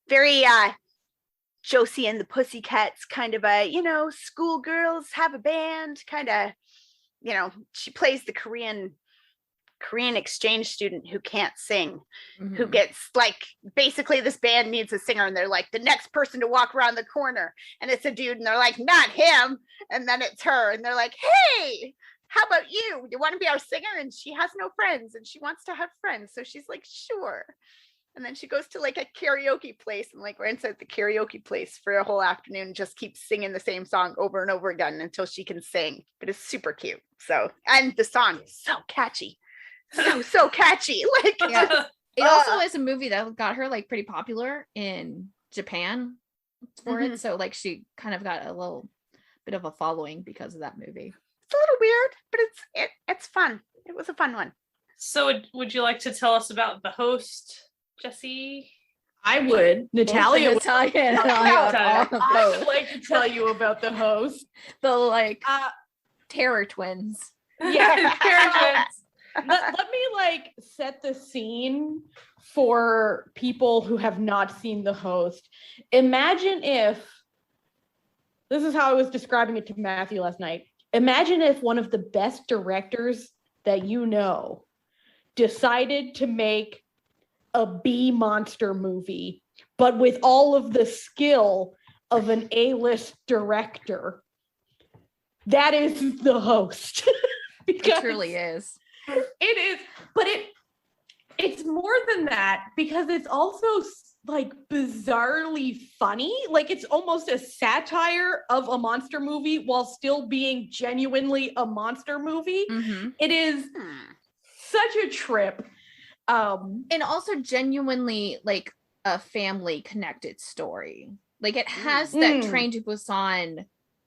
very Josie and the Pussycats kind of a, schoolgirls have a band kind of, she plays the Korean exchange student who can't sing, who gets like, basically this band needs a singer and they're like, the next person to walk around the corner, and it's a dude and they're like, not him, and then it's her and they're like, hey, how about you want to be our singer? And she has no friends and she wants to have friends, so she's like, sure. And then she goes to like a karaoke place and like rents out the karaoke place for a whole afternoon and just keeps singing the same song over and over again until she can sing. But it's super cute. So, and the song is so catchy. So catchy. Like, it also is a movie that got her like pretty popular in Japan for it. So like she kind of got a little bit of a following because of that movie. It's a little weird, but it's fun. It was a fun one. So would you like to tell us about The Host, Jesse? I would. Natalia would. I would like to tell you about The Host. The like terror twins. Yeah, terror twins. Let me like set the scene for people who have not seen The Host. Imagine if, this is how I was describing it to Matthew last night. Imagine if one of the best directors that you know decided to make a B monster movie, but with all of the skill of an A-list director. That is the host. It truly is. It is, but it's more than that, because it's also like bizarrely funny. Like it's almost a satire of a monster movie while still being genuinely a monster movie. It is such a trip. And also genuinely like a family connected story. Like it has that Train to Busan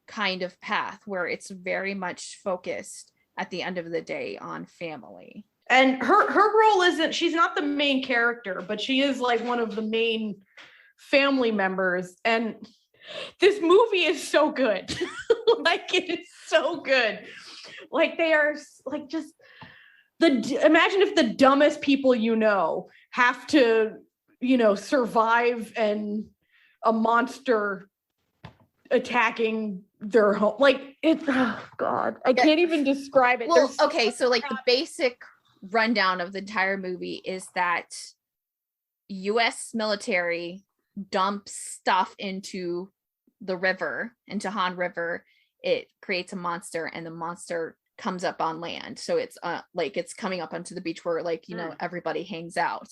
kind of path where it's very much focused at the end of the day on family. And her role she's not the main character, but she is like one of the main family members. And this movie is so good. Like it is so good. Like they are like just imagine if the dumbest people have to, survive and a monster attacking their home. Like it's, oh God, I can't even describe it. Well, okay, so like the basic rundown of the entire movie is that US military dumps stuff into the river, into Han River. It creates a monster, and the monster comes up on land. So it's like it's coming up onto the beach where like, everybody hangs out.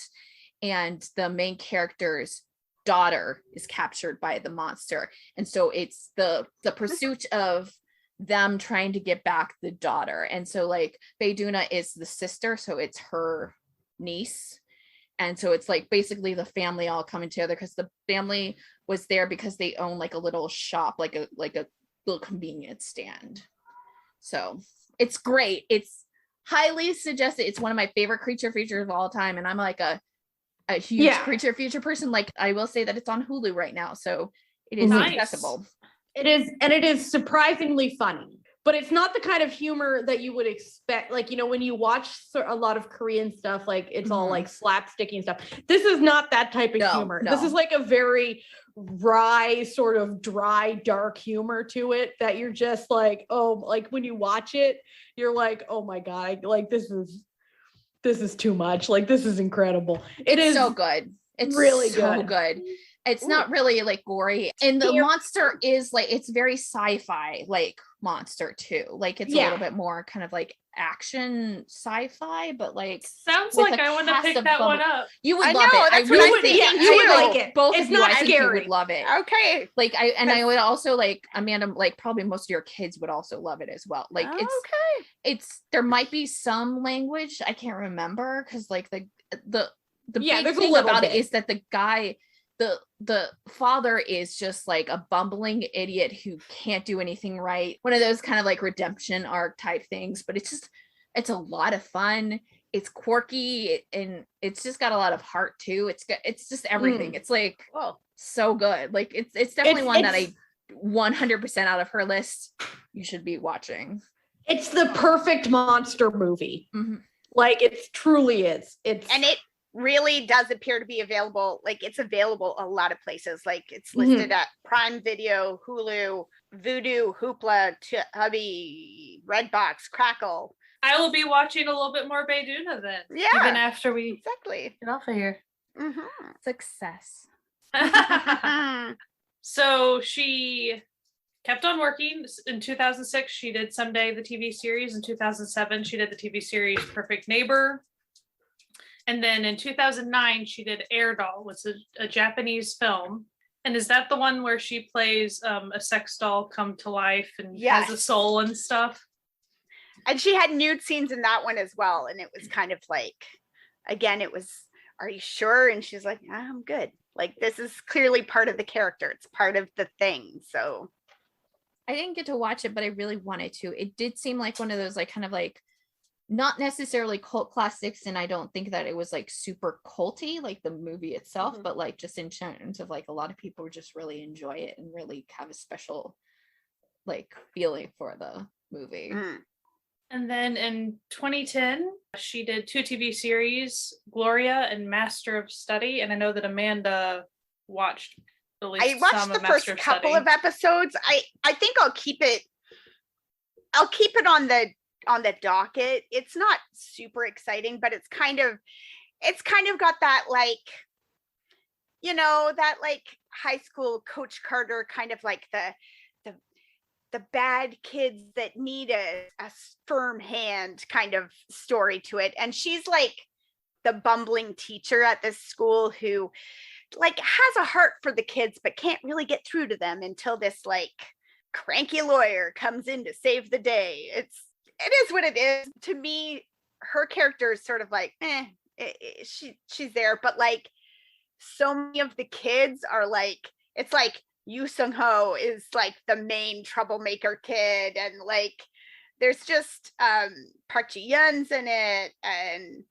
And the main character's daughter is captured by the monster. And so it's the pursuit of them trying to get back the daughter. And so like Bae Doo Na is the sister, so it's her niece. And so it's like basically the family all coming together, because the family was there because they own like a little shop, like a little convenience stand. So it's great. It's highly suggested. It's one of my favorite creature features of all time. And I'm like a huge creature feature person. Like I will say that it's on Hulu right now. So it is accessible. It is, and it is surprisingly funny, but it's not the kind of humor that you would expect. Like, when you watch a lot of Korean stuff, like it's all like slapsticky and stuff. This is not that type of humor. No. This is like a very wry, sort of dry, dark humor to it that you're just like, oh, like when you watch it, you're like, oh my God, like this is too much. Like this is incredible. It's so good. It's really so good. It's not really like gory, and the monster is like, it's very sci-fi like monster too. Like it's a little bit more kind of like action sci-fi, but like sounds like I want to pick that one up. You would love it. That's what I'm thinking. You would like it. Both it's of you, not I think scary. you would love it. Okay. Like I would also like Amanda, like probably most of your kids would also love it as well. Like it's there might be some language I can't remember, because like the big thing about it is that the guy, the father is just like a bumbling idiot who can't do anything right. One of those kind of like redemption arc type things, but it's a lot of fun. It's quirky, and it's just got a lot of heart too. It's just everything. It's like, so good. Like it's definitely one that I 100% out of her list you should be watching. It's the perfect monster movie. Like it truly is. And it really does appear to be available. Like it's available a lot of places. Like it's listed at Prime Video, Hulu, Vudu, Hoopla, Hubby, Redbox, Crackle. I will be watching a little bit more Bae Doo Na then. Yeah. Even after we get off of here. Success. So she kept on working. In 2006, she did Someday, the TV series. In 2007, she did the TV series Perfect Neighbor. And then in 2009, she did Air Doll, which is a Japanese film. And is that the one where she plays a sex doll come to life and has a soul and stuff? And she had nude scenes in that one as well. And it was kind of like, again, it was, are you sure? And she's like, yeah, I'm good. Like, this is clearly part of the character. It's part of the thing. So I didn't get to watch it, but I really wanted to. It did seem like one of those like kind of like not necessarily cult classics, and I don't think that it was like super culty like the movie itself, but like just in terms of like a lot of people just really enjoy it and really have a special like feeling for the movie. And then in 2010, she did 2 TV series, Gloria and Master of Study. And I know that Amanda watched at least some of Master of Study. I watched the first couple of episodes. I think I'll keep it on the on the docket. It's not super exciting, but it's kind of got that like, you know, that like high school Coach Carter kind of like the bad kids that need a firm hand kind of story to it. And she's like the bumbling teacher at this school who like has a heart for the kids, but can't really get through to them until this like cranky lawyer comes in to save the day. It is what it is. To me, her character is sort of like, she's there, but like so many of the kids are like, it's like Yu Sung Ho is like the main troublemaker kid, and like there's just Park Ji Yeon's in it, and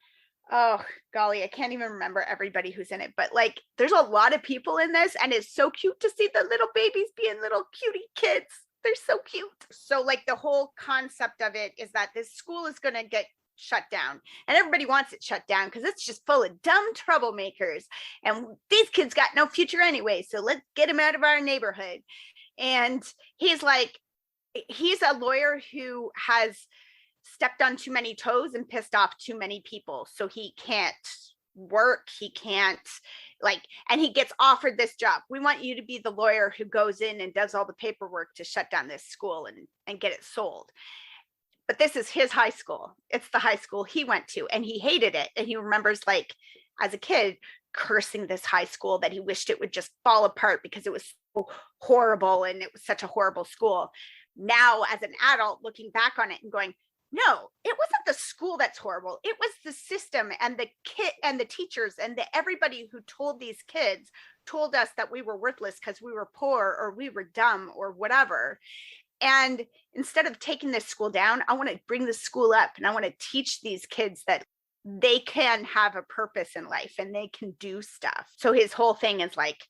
oh golly, I can't even remember everybody who's in it, but like there's a lot of people in this, and it's so cute to see the little babies being little cutie kids. They're so cute. So like the whole concept of it is that this school is going to get shut down, and everybody wants it shut down because it's just full of dumb troublemakers, and these kids got no future anyway, so let's get them out of our neighborhood. And he's a lawyer who has stepped on too many toes and pissed off too many people, so he can't work, he can't like, and he gets offered this job. We want you to be the lawyer who goes in and does all the paperwork to shut down this school and get it sold. But this is his high school. It's the high school he went to, and he hated it. And he remembers like as a kid cursing this high school, that he wished it would just fall apart because it was so horrible and it was such a horrible school. Now as an adult looking back on it and going, no, it wasn't the school that's horrible. It was the system and the kid and the teachers and everybody who told these kids told us that we were worthless because we were poor or we were dumb or whatever. And instead of taking this school down, I want to bring the school up, and I want to teach these kids that they can have a purpose in life and they can do stuff. So his whole thing is like,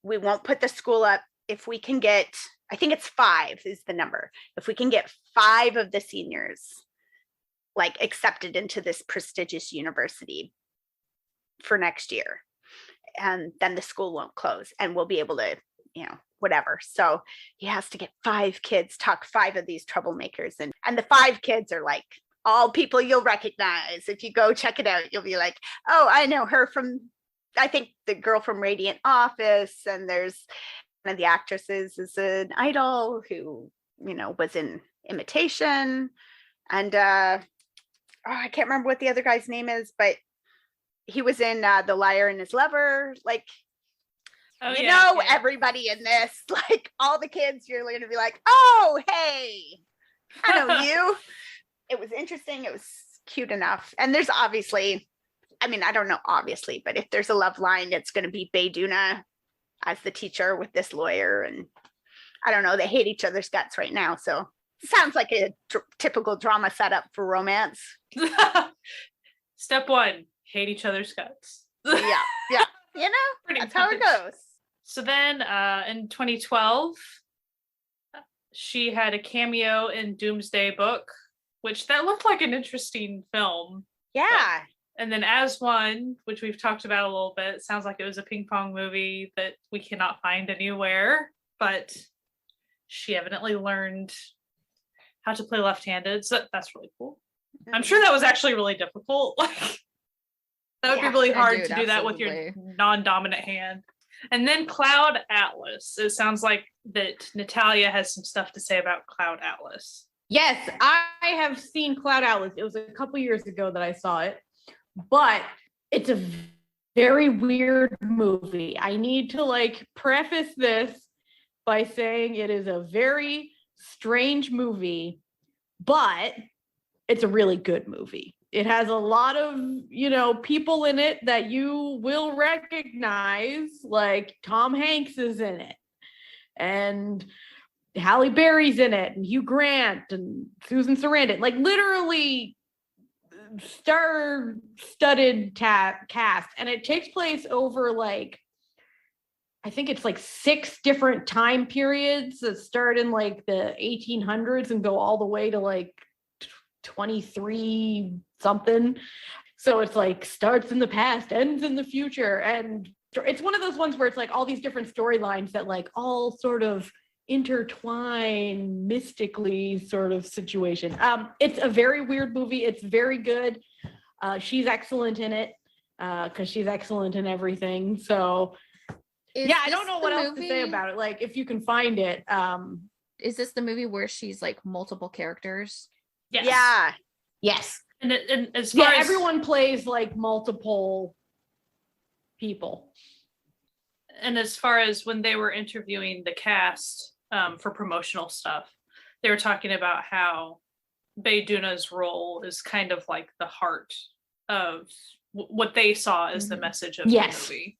we won't put the school up if we can get, I think it's 5 is the number. If we can get 5 of the seniors like accepted into this prestigious university for next year, and then the school won't close and we'll be able to, you know, whatever. So he has to get 5 kids, talk 5 of these troublemakers. And the 5 kids are like all people you'll recognize. If you go check it out, you'll be like, oh, I know her from, I think the girl from Radiant Office. And there's one of the actresses is an idol who, you know, was in Imitation. And I can't remember what the other guy's name is, but he was in The Liar and His Lover. Like, everybody in this, like all the kids, you're going to be like, oh, hey, I know you. It was interesting. It was cute enough. And there's obviously, I mean, I don't know, obviously, but if there's a love line, it's going to be Bae Doo Na as the teacher with this lawyer. And I don't know, they hate each other's guts right now. So it sounds like a typical drama setup for romance. Step 1, hate each other's guts. Yeah. You know, Pretty that's how it goes. So then in 2012, she had a cameo in Doomsday Book, which that looked like an interesting film. Yeah. And then As One, which we've talked about a little bit, sounds like it was a ping pong movie that we cannot find anywhere, but she evidently learned how to play left-handed. So that's really cool. I'm sure that was actually really difficult. Like that would be really hard to do that with your non-dominant hand. And then Cloud Atlas. It sounds like that Natalia has some stuff to say about Cloud Atlas. Yes, I have seen Cloud Atlas. It was a couple years ago that I saw it, but it's a very weird movie. I need to like preface this by saying it is a very strange movie, but it's a really good movie. It has a lot of, you know, people in it that you will recognize, like Tom Hanks is in it, and Halle Berry's in it, and Hugh Grant, and Susan Sarandon. Like literally star-studded cast, and it takes place over like, I think it's like 6 different time periods that start in like the 1800s and go all the way to like 23 something. So it's like starts in the past, ends in the future. And it's one of those ones where it's like all these different storylines that like all sort of intertwine mystically sort of situation. It's a very weird movie. It's very good. She's excellent in it because she's excellent in everything. So yeah, I don't know what else to say about it. Like, if you can find it. Is this the movie where she's like multiple characters? Yes. Yeah. Yes. And as far as everyone plays like multiple people. And as far as when they were interviewing the cast for promotional stuff, they were talking about how Bae Doo Na's role is kind of like the heart of what they saw as the message of the movie.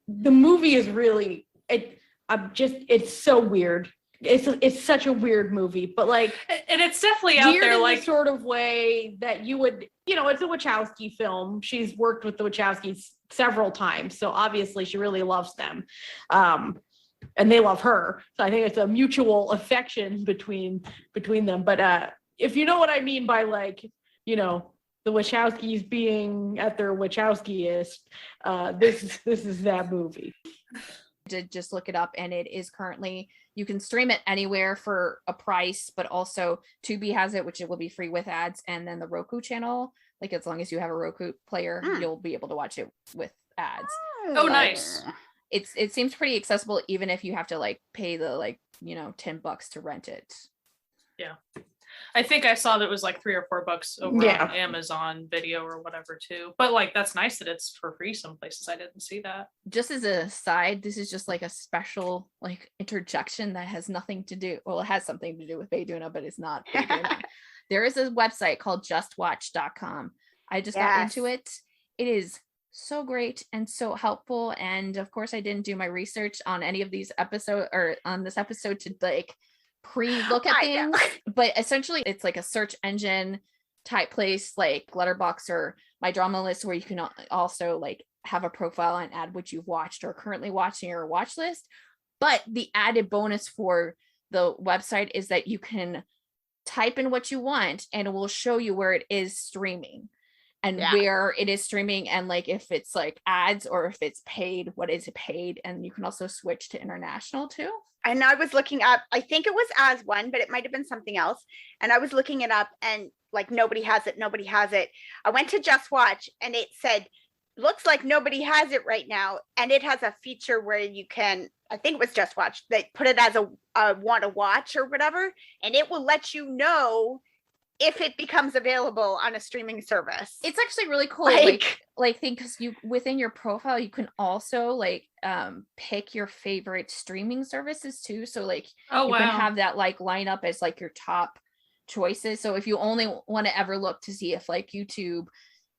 The movie is really it's so weird. It's such a weird movie, but like, and it's definitely out there, like the sort of way that you would, it's a Wachowski film. She's worked with the Wachowskis several times, so obviously she really loves them, and they love her. So I think it's a mutual affection between them. But if you know what I mean by, like, the Wachowskis being at their Wachowskiest, this is that movie. Did just look it up, and it is currently, you can stream it anywhere for a price, but also Tubi has it, which it will be free with ads, and then the Roku channel, like, as long as you have a Roku player, you'll be able to watch it with ads. Oh, nice. It seems pretty accessible, even if you have to like pay the $10 to rent it. Yeah, I think I saw that it was like $3 or $4 over on Amazon Video or whatever too. But like, that's nice that it's for free some places. I didn't see that. Just as a side, this is just like a special like interjection that has nothing to do. Well, it has something to do with Bae Doo Na, but it's not Bae Doo Na. There is a website called justwatch.com. I just got into it. It is so great and so helpful. And of course, I didn't do my research on any of these episodes or on this episode to like pre-look at things, but essentially it's like a search engine type place, like Letterboxd or My Drama List, where you can also like have a profile and add what you've watched or currently watching or watch list. But the added bonus for the website is that you can type in what you want and it will show you where it is streaming and where it is streaming, and like if it's like ads or if it's paid, what is it paid. And you can also switch to international too. And I was looking up, I think it was As One, but it might have been something else. And I was looking it up and like, nobody has it. I went to Just Watch and it said, looks like nobody has it right now. And it has a feature where you can, I think it was Just Watch, they put it as a want to watch or whatever. And it will let you know if it becomes available on a streaming service. It's actually really cool. Like think, because you within your profile you can also like pick your favorite streaming services too. So like you can have that like line up as like your top choices. So if you only want to ever look to see if like YouTube,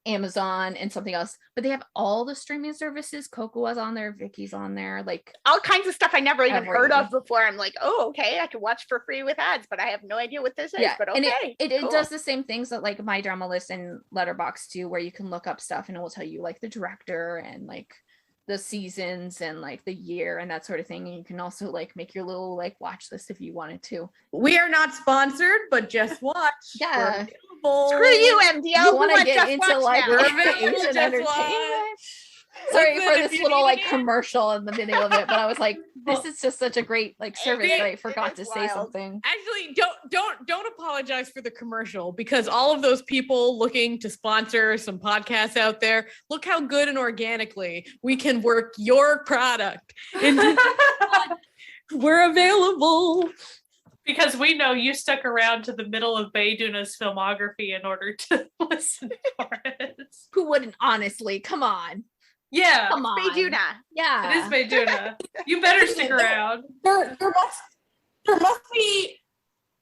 Amazon, and something else, but they have all the streaming services. Cocoa's on there, Vicky's on there, like all kinds of stuff I never even heard of before. I'm like, oh, okay, I can watch for free with ads, but I have no idea what this is. But okay, and it does the same things that like My Drama List and Letterboxd do, where you can look up stuff and it will tell you like the director and like the seasons and like the year and that sort of thing. And you can also like make your little like watch list if you wanted to. We are not sponsored, but Just Watch. Yeah. Screw you, MDL. You want to get into like Asian entertainment? Sorry for this little like commercial in the middle of it, but I was like, this is just such a great like service that I forgot to say something. Actually, don't apologize for the commercial, because all of those people looking to sponsor some podcasts out there, look how good and organically we can work your product into we're available. Because we know you stuck around to the middle of Bae Doo Na's filmography in order to listen for it. Who wouldn't, honestly? Come on. Yeah. Come on. Bae Doo Na. Yeah. It is Bae Doo Na. You better stick around. There must be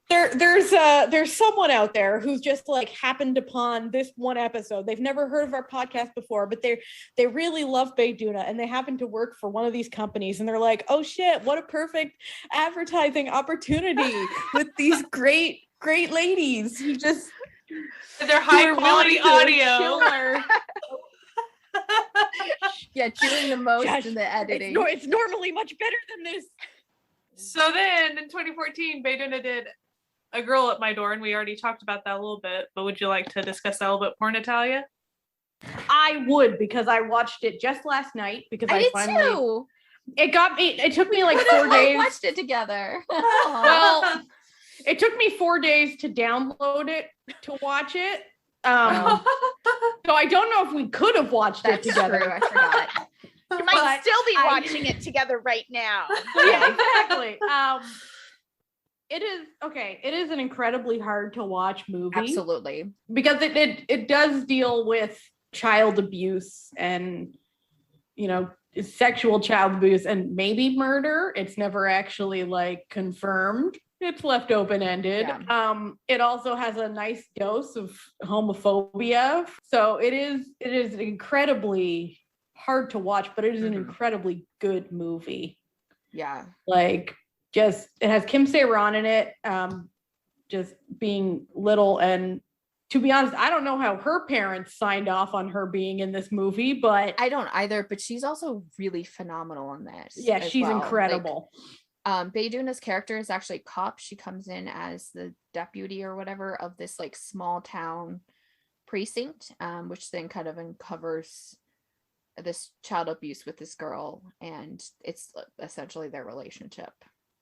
there's someone out there who's just like happened upon this one episode. They've never heard of our podcast before, but they really love Bae Doo Na, and they happen to work for one of these companies, and they're like, oh shit, what a perfect advertising opportunity with these great ladies who just they're high quality audio. Yeah, doing the most in the editing. It's normally much better than this. So then in 2014, Bae Doo Na did A Girl at My Door, and we already talked about that a little bit, but would you like to discuss that a little bit more, Natalia? I would, because I watched it just last night, because I did too. It took me like We 4 days. watched it together. Well, it took me 4 days to download it to watch it. So I don't know if we could have watched it together. True, I forgot. You might still be watching it together right now. Yeah, exactly. It is an incredibly hard to watch movie. Absolutely. Because it does deal with child abuse and, sexual child abuse and maybe murder. It's never actually like confirmed. It's left open-ended. Yeah. It also has a nice dose of homophobia. So it is incredibly hard to watch, but it is an incredibly good movie. Yeah. Like, it has Kim Se-ron in it, just being little. And to be honest, I don't know how her parents signed off on her being in this movie, but I don't either, but she's also really phenomenal in this. Yeah, she's incredible. Bae Doo Na's character is actually a cop. She comes in as the deputy or whatever of this like small town precinct, which then kind of uncovers this child abuse with this girl, and it's essentially their relationship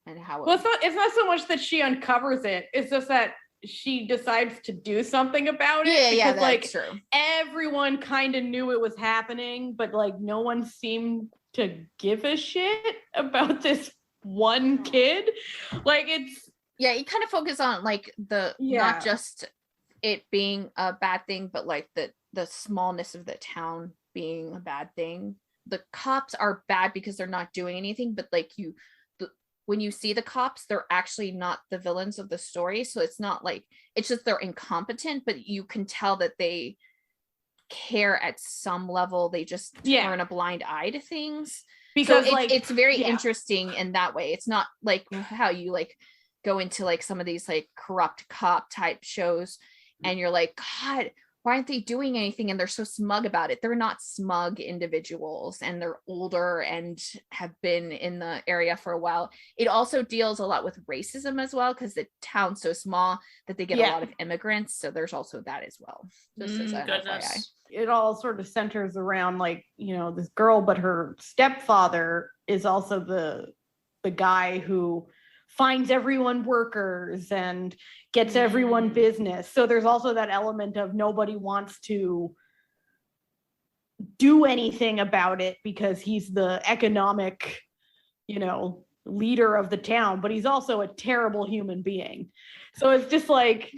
and how it's not so much that she uncovers it, it's just that she decides to do something about it. Yeah, because, that's true. Everyone kind of knew it was happening, but like no one seemed to give a shit about this one kid. Like you kind of focus on like not just it being a bad thing, but like the smallness of the town being a bad thing. The cops are bad because they're not doing anything, but like when you see the cops, they're actually not the villains of the story. So it's not like, it's just they're incompetent, but you can tell that they care at some level. They just turn a blind eye to things. Because so it's very interesting in that way. It's not like how you like go into like some of these like corrupt cop type shows and you're like, God, why aren't they doing anything? And they're so smug about it. They're not smug individuals, and they're older and have been in the area for a while. It also deals a lot with racism as well, because the town's so small that they get a lot of immigrants. So there's also that as well. Just as an FYI. It all sort of centers around like, this girl, but her stepfather is also the guy who finds everyone workers and gets everyone business. So there's also that element of nobody wants to do anything about it because he's the economic, leader of the town, but he's also a terrible human being. So it's just like,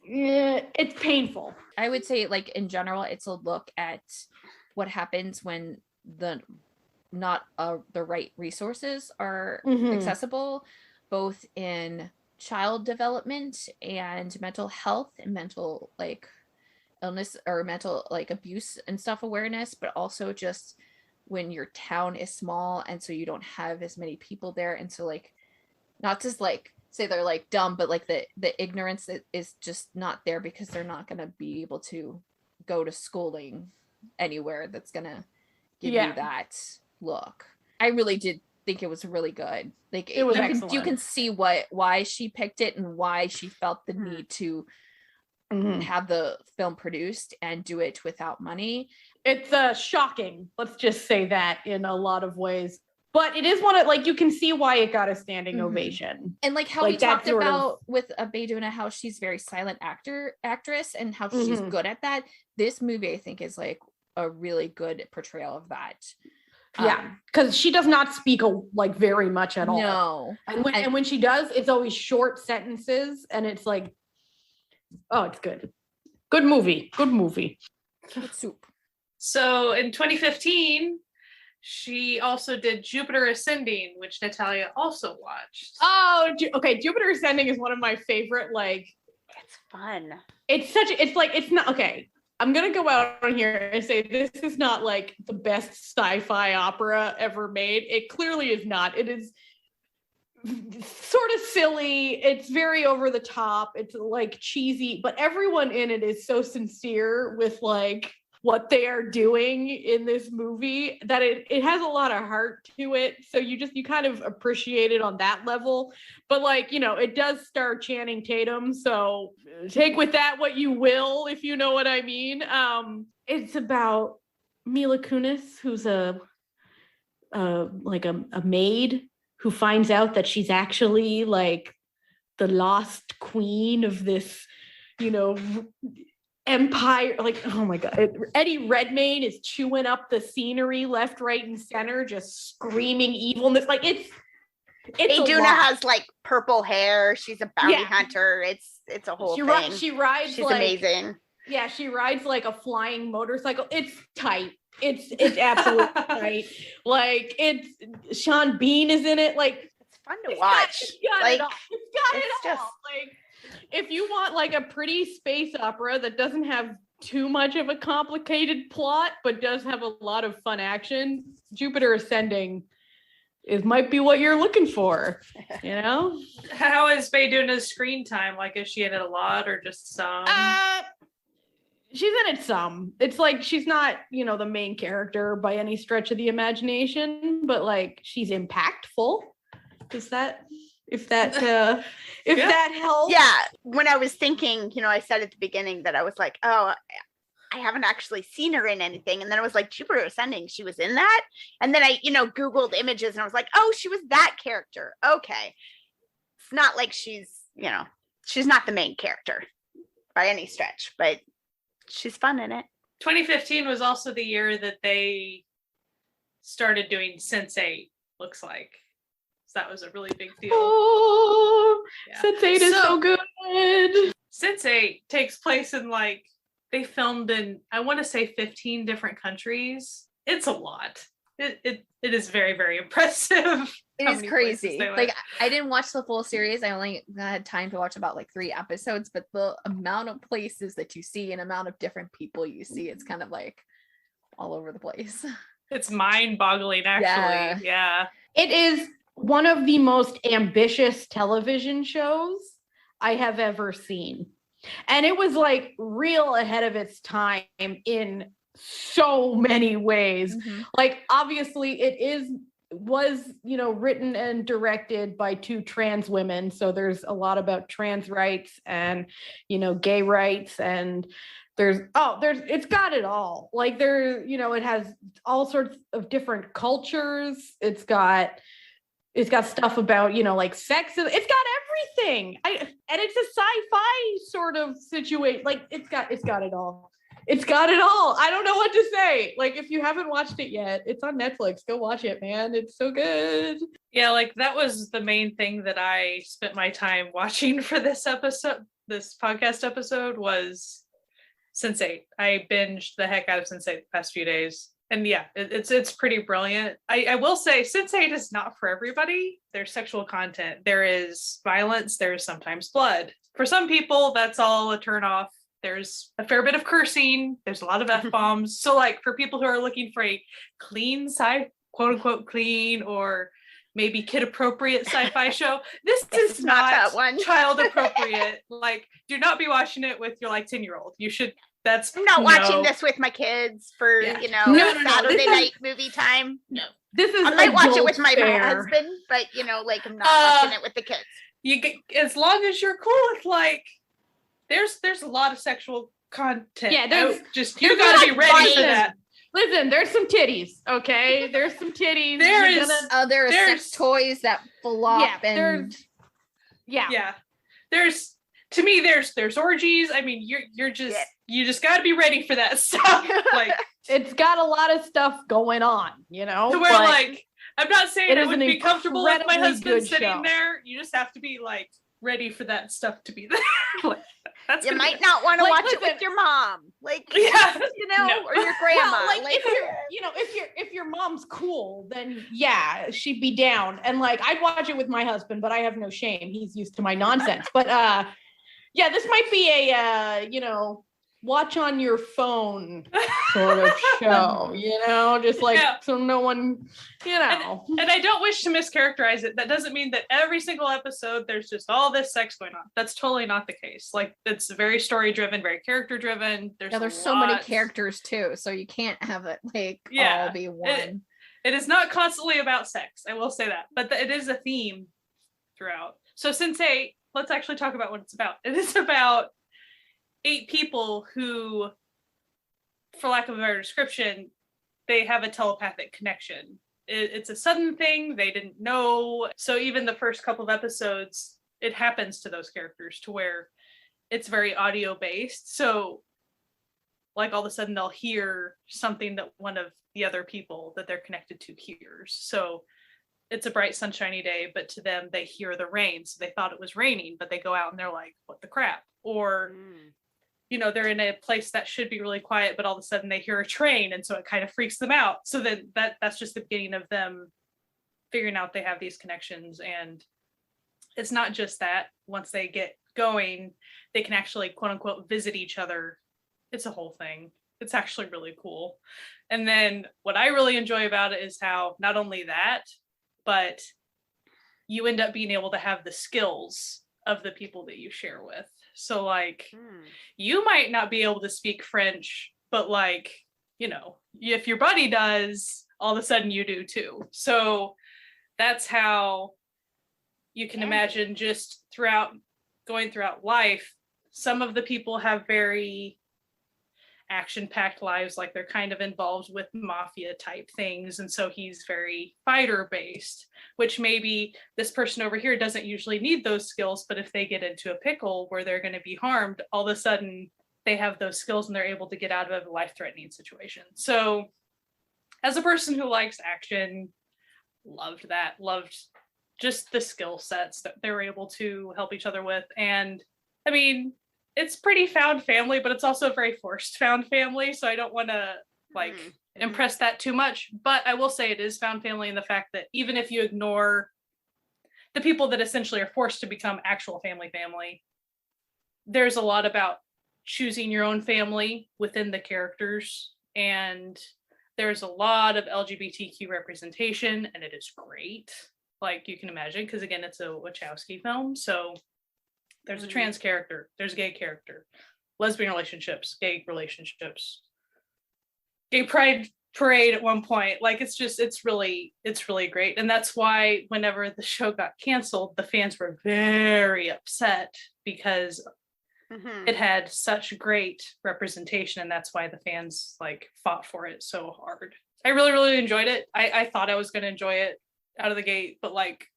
it's painful. I would say like in general, it's a look at what happens when the right resources are accessible, both in child development and mental health and mental like illness or mental like abuse and stuff awareness, but also just when your town is small and so you don't have as many people there, and so like not just like say they're like dumb, but like the ignorance is just not there because they're not going to be able to go to schooling anywhere that's going to give you that look. I really did think it was really good. Like it was excellent. You can see why she picked it and why she felt the need to have the film produced and do it without money. It's shocking, let's just say that, in a lot of ways, but it is one of like, you can see why it got a standing ovation. And like how we talked about with Bae Doo Na, how she's very silent actress and how she's good at that. This movie I think is like a really good portrayal of that. Because she does not speak like very much at all. No. And when she does, it's always short sentences, and it's like, oh, it's good. Good movie. Good soup. So in 2015, she also did Jupiter Ascending, which Natalia also watched. Oh, okay. Jupiter Ascending is one of my favorite, like, it's fun. It's not, okay. I'm going to go out on here and say this is not like the best sci-fi opera ever made. It clearly is not. It is sort of silly. It's very over the top. It's like cheesy, but everyone in it is so sincere with like what they are doing in this movie that it has a lot of heart to it. So you kind of appreciate it on that level. But like, it does star Channing Tatum. So take with that what you will, if you know what I mean. It's about Mila Kunis, who's a a maid who finds out that she's actually like the lost queen of this, empire. Like, oh my God. Eddie Redmayne is chewing up the scenery left, right, and center, just screaming evilness. Like it's Bae Doo Na has like purple hair. She's a bounty Yeah. hunter. It's a whole She thing. rides She's like, amazing. Yeah, she rides like a flying motorcycle. It's tight. It's absolutely tight. Like Sean Bean is in it. Like It's fun to watch. It's got Like it all. It's got it it's all. just- Like if you want like a pretty space opera that doesn't have too much of a complicated plot, but does have a lot of fun action, Jupiter Ascending might be what you're looking for. How is Bae Doo Na's screen time? Like, is she in it a lot or just some? She's in it some. It's like she's not, the main character by any stretch of the imagination, but like she's impactful. If that helps. Yeah. When I was thinking, I said at the beginning that I was like, oh, I haven't actually seen her in anything. And then I was like, Jupiter Ascending, she was in that. And then I, Googled images and I was like, oh, she was that character. Okay. It's not like she's not the main character by any stretch, but she's fun in it. 2015 was also the year that they started doing Sense8, looks like. So that was a really big deal. Oh, Yeah. Sense8 is so good. Sense8 takes place in they filmed in, I want to say 15 different countries. It's a lot. It is very, very impressive. It how is many crazy. places they Like went. I didn't watch the full series. I only had time to watch about 3 episodes, but the amount of places that you see and amount of different people you see, it's kind of like all over the place. It's mind-boggling, actually. Yeah. It is one of the most ambitious television shows I have ever seen. And it was like real ahead of its time in so many ways. Mm-hmm. Like obviously it was written and directed by 2 trans women, so there's a lot about trans rights and gay rights, and it's got it all. Like it has all sorts of different cultures. It's got stuff about like sex. It's got everything. And it's a sci-fi sort of situation. Like it's got it all. It's got it all. I don't know what to say. Like if you haven't watched it yet, it's on Netflix. Go watch it, man. It's so good. Yeah, that was the main thing that I spent my time watching for this podcast episode was Sense8. I binged the heck out of Sense8 the past few days. And yeah, it's pretty brilliant. I will say Sense8 is not for everybody. There's sexual content. There is violence. There's sometimes blood. For some people, that's all a turn off. There's a fair bit of cursing. There's a lot of F-bombs. So for people who are looking for a clean quote unquote clean, or maybe kid appropriate sci-fi show, this is not that one. child appropriate. Do not be watching it with your 10-year-old. You should. I'm not watching this with my kids for No. Saturday night movie time. No, this is I might watch it with my fair. husband, but I'm not watching it with the kids. You get, as long as you're cool with there's a lot of sexual content. Yeah, you got to be ready for that. Listen, there's some titties, okay? There's some titties. There You're is- gonna- There are There's- sex toys that flop and Yeah. To me, there's orgies. I mean, you just got to be ready for that stuff. it's got a lot of stuff going on, To where but I'm not saying it I is would an be comfortable with my incredibly husband good sitting show. there. You just have to be ready for that stuff to be there. That's You gonna might be- not want to Like, watch it listen- with your mom, Yeah. No. or your grandma. well, if your mom's cool, then yeah, she'd be down. And I'd watch it with my husband, but I have no shame. He's used to my nonsense. But yeah, this might be a watch on your phone sort of show, just so no one, And I don't wish to mischaracterize it. That doesn't mean that every single episode there's just all this sex going on. That's totally not the case. It's very story driven, very character driven. there's so many characters too, so you can't have it all be one. It is not constantly about sex. I will say that, but it is a theme throughout. So Sense8, let's actually talk about what it's about. It is about 8 people who, for lack of a better description, they have a telepathic connection. it's a sudden thing. They didn't know. So even the first couple of episodes, it happens to those characters to where it's very audio based. So like all of a sudden they'll hear something that one of the other people that they're connected to hears. So it's a bright sunshiny day, but to them they hear the rain. So they thought it was raining, but they go out and they're like, what the crap? Or they're in a place that should be really quiet, but all of a sudden they hear a train, and so it kind of freaks them out. So then that's just the beginning of them figuring out they have these connections. And it's not just that. Once they get going, they can actually quote unquote visit each other. It's a whole thing. It's actually really cool. And then what I really enjoy about it is how not only that, but you end up being able to have the skills of the people that you share with. So like you might not be able to speak French, but like, if your buddy does, all of a sudden you do too. So that's how you can imagine just going throughout life. Some of the people have very action-packed lives, like they're kind of involved with mafia type things, and so he's very fighter based, which maybe this person over here doesn't usually need those skills, but if they get into a pickle where they're going to be harmed, all of a sudden they have those skills and they're able to get out of a life-threatening situation. So as a person who likes action, loved just the skill sets that they were able to help each other with. And I mean, it's pretty found family, but it's also a very forced found family. So I don't want to impress that too much. But I will say it is found family in the fact that even if you ignore the people that essentially are forced to become actual family, there's a lot about choosing your own family within the characters. And there's a lot of LGBTQ representation, and it is great. Like you can imagine, because again, it's a Wachowski film. So there's a trans character, there's a gay character, lesbian relationships, gay relationships, gay pride parade at one point. Like it's really great. And that's why whenever the show got canceled, the fans were very upset because it had such great representation, and that's why the fans like fought for it so hard. I really, really enjoyed it. I thought I was going to enjoy it out of the gate, but like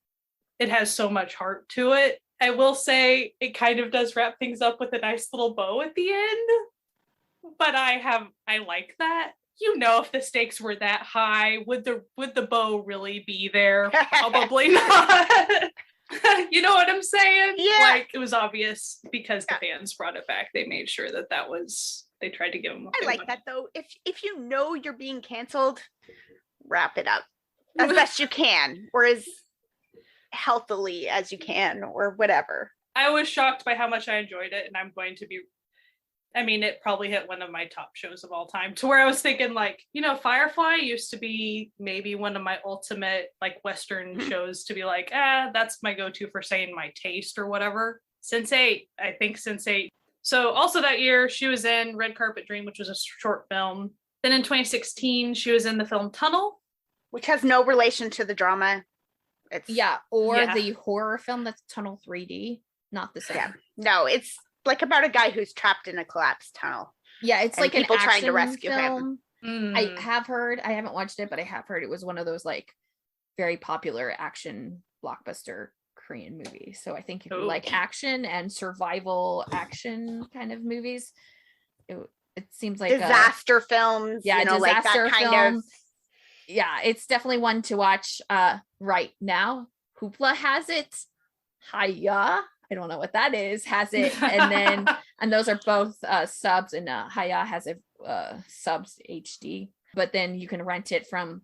it has so much heart to it. I will say it kind of does wrap things up with a nice little bow at the end, but I like that. If the stakes were that high, would the bow really be there? Probably not. You know what I'm saying? Yeah. Like it was obvious because the fans brought it back. They made sure that was, they tried to give them what I they like wanted. that though. If you're being canceled, wrap it up as best you can, or as healthily as you can, or whatever. I was shocked by how much I enjoyed it, and I'm going to be, it probably hit one of my top shows of all time, to where I was thinking like, Firefly used to be maybe one of my ultimate like Western shows to be like, that's my go-to for saying my taste or whatever. Sense8, I think Sense8. So also that year she was in Red Carpet Dream, which was a short film. Then in 2016, she was in the film Tunnel, which has no relation to the drama. The horror film that's Tunnel 3D, not the same. Yeah. No, it's like about a guy who's trapped in a collapsed tunnel. Yeah, it's like people an trying to action rescue film. him. I haven't watched it, but I have heard it was one of those like very popular action blockbuster Korean movies. So I think if you like action and survival action kind of movies, it seems like disaster films. Yeah, disaster like that kind film. of. Yeah, it's definitely one to watch right now. Hoopla has it. Haya, I don't know what that is, has it. And those are both subs, and Haya has a subs HD. But then you can rent it from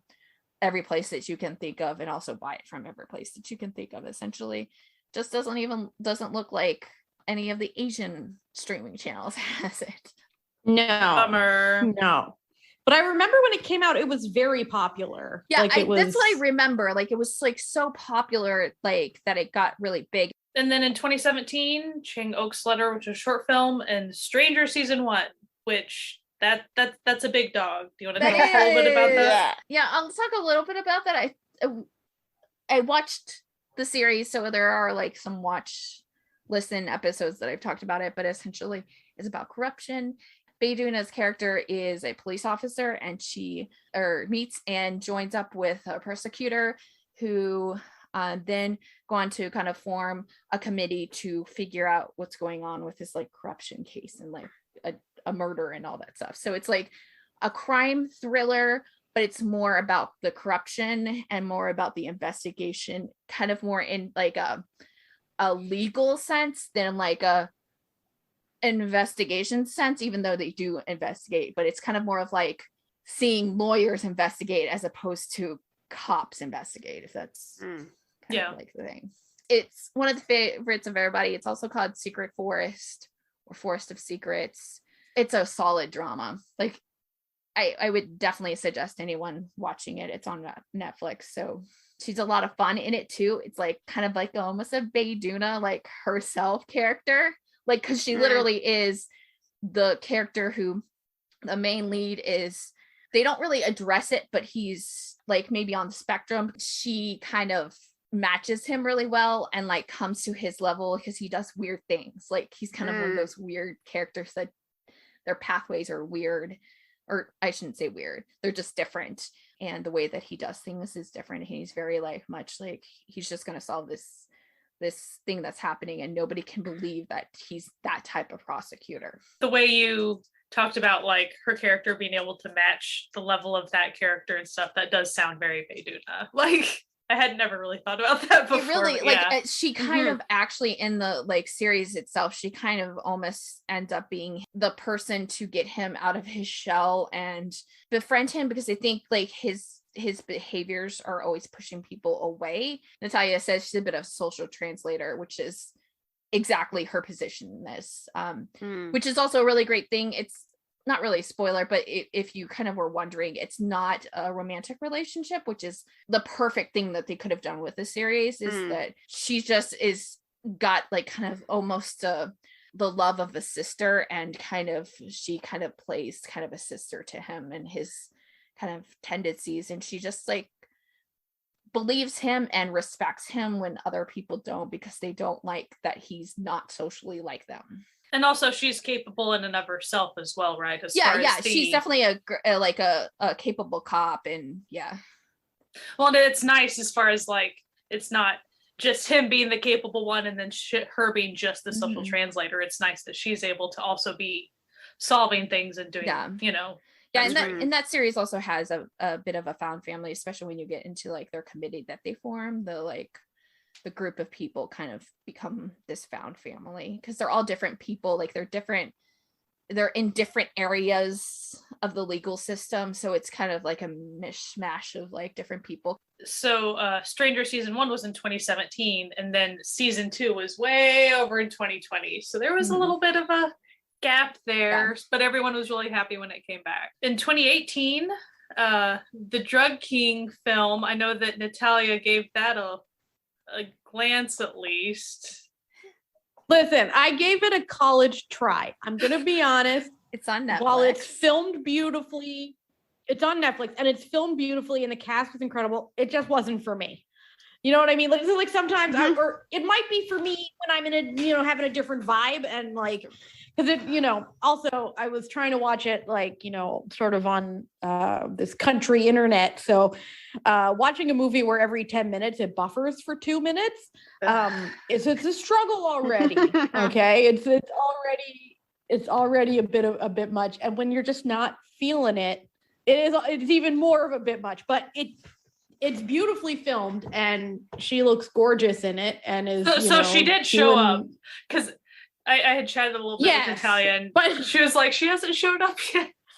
every place that you can think of, and also buy it from every place that you can think of, essentially. Just doesn't look like any of the Asian streaming channels has it. No. Bummer. No. But I remember when it came out, it was very popular. Yeah, like that's what I remember. Like it was like so popular, like that it got really big. And then in 2017, Chang Oak's Letter, which was a short film, and Stranger Season 1, which that's a big dog. Do you want to talk a little bit about that? Yeah, I'll talk a little bit about that. I watched the series, so there are like some listen episodes that I've talked about it, but essentially it's about corruption. Bae Doo Na's character is a police officer, and she meets and joins up with a prosecutor who then go on to kind of form a committee to figure out what's going on with this like corruption case and like a murder and all that stuff. So it's like a crime thriller, but it's more about the corruption and more about the investigation, kind of more in like a legal sense than like a investigation sense, even though they do investigate, but it's kind of more of like seeing lawyers investigate as opposed to cops investigate, if that's kind of like the thing. It's one of the favorites of everybody. It's also called Secret Forest or Forest of Secrets. It's a solid drama. Like I would definitely suggest anyone watching it. It's on Netflix. So she's a lot of fun in it too. It's like kind of like almost a Bae Doo Na, like herself character. Like, because she literally is the character who the main lead is. They don't really address it, but he's like maybe on the spectrum. She kind of matches him really well and like comes to his level because he does weird things. Like he's kind of one of those weird characters that their pathways are weird, or I shouldn't say weird. They're just different. And the way that he does things is different. He's very like much like he's just going to solve this thing that's happening, and nobody can believe that he's that type of prosecutor. The way you talked about like her character being able to match the level of that character and stuff, that does sound very Bae Doo Na. Like I had never really thought about that before. It really like she kind of actually in the like series itself, she kind of almost ends up being the person to get him out of his shell and befriend him, because I think like his behaviors are always pushing people away. Natalia says she's a bit of a social translator, which is exactly her position in this, which is also a really great thing. It's not really a spoiler, but if you kind of were wondering, it's not a romantic relationship, which is the perfect thing that they could have done with the series, is that she just got like kind of almost the love of a sister, and kind of she kind of plays kind of a sister to him and his kind of tendencies, and she just like believes him and respects him when other people don't, because they don't like that he's not socially like them. And also she's capable in and of herself as well, right? She's definitely a capable cop, and well, and it's nice as far as like it's not just him being the capable one and then her being just the social translator. It's nice that she's able to also be solving things and doing and that series also has a bit of a found family, especially when you get into like their committee that they form. The group of people kind of become this found family because they're all different people. Like they're in different areas of the legal system, so it's kind of like a mishmash of like different people. So Stranger season 1 was in 2017, and then season 2 was way over in 2020, so there was a little bit of a gap there, but everyone was really happy when it came back. In 2018, the Drug King film, I know that Natalia gave that a glance at least. Listen, I gave it a college try. I'm gonna be honest. It's on Netflix. While it's filmed beautifully, it's on Netflix and it's filmed beautifully and the cast was incredible, it just wasn't for me. You know what I mean? Like sometimes or it might be for me when I'm in a, having a different vibe, and like, because it, also I was trying to watch it like, sort of on this country internet. So watching a movie where every 10 minutes it buffers for 2 minutes, it's a struggle already. Okay. It's already a bit much. And when you're just not feeling it, it's even more of a bit much, but it's beautifully filmed and she looks gorgeous in it and is so she did show up, because I had chatted a little bit with Natalia, and but she was like, she hasn't showed up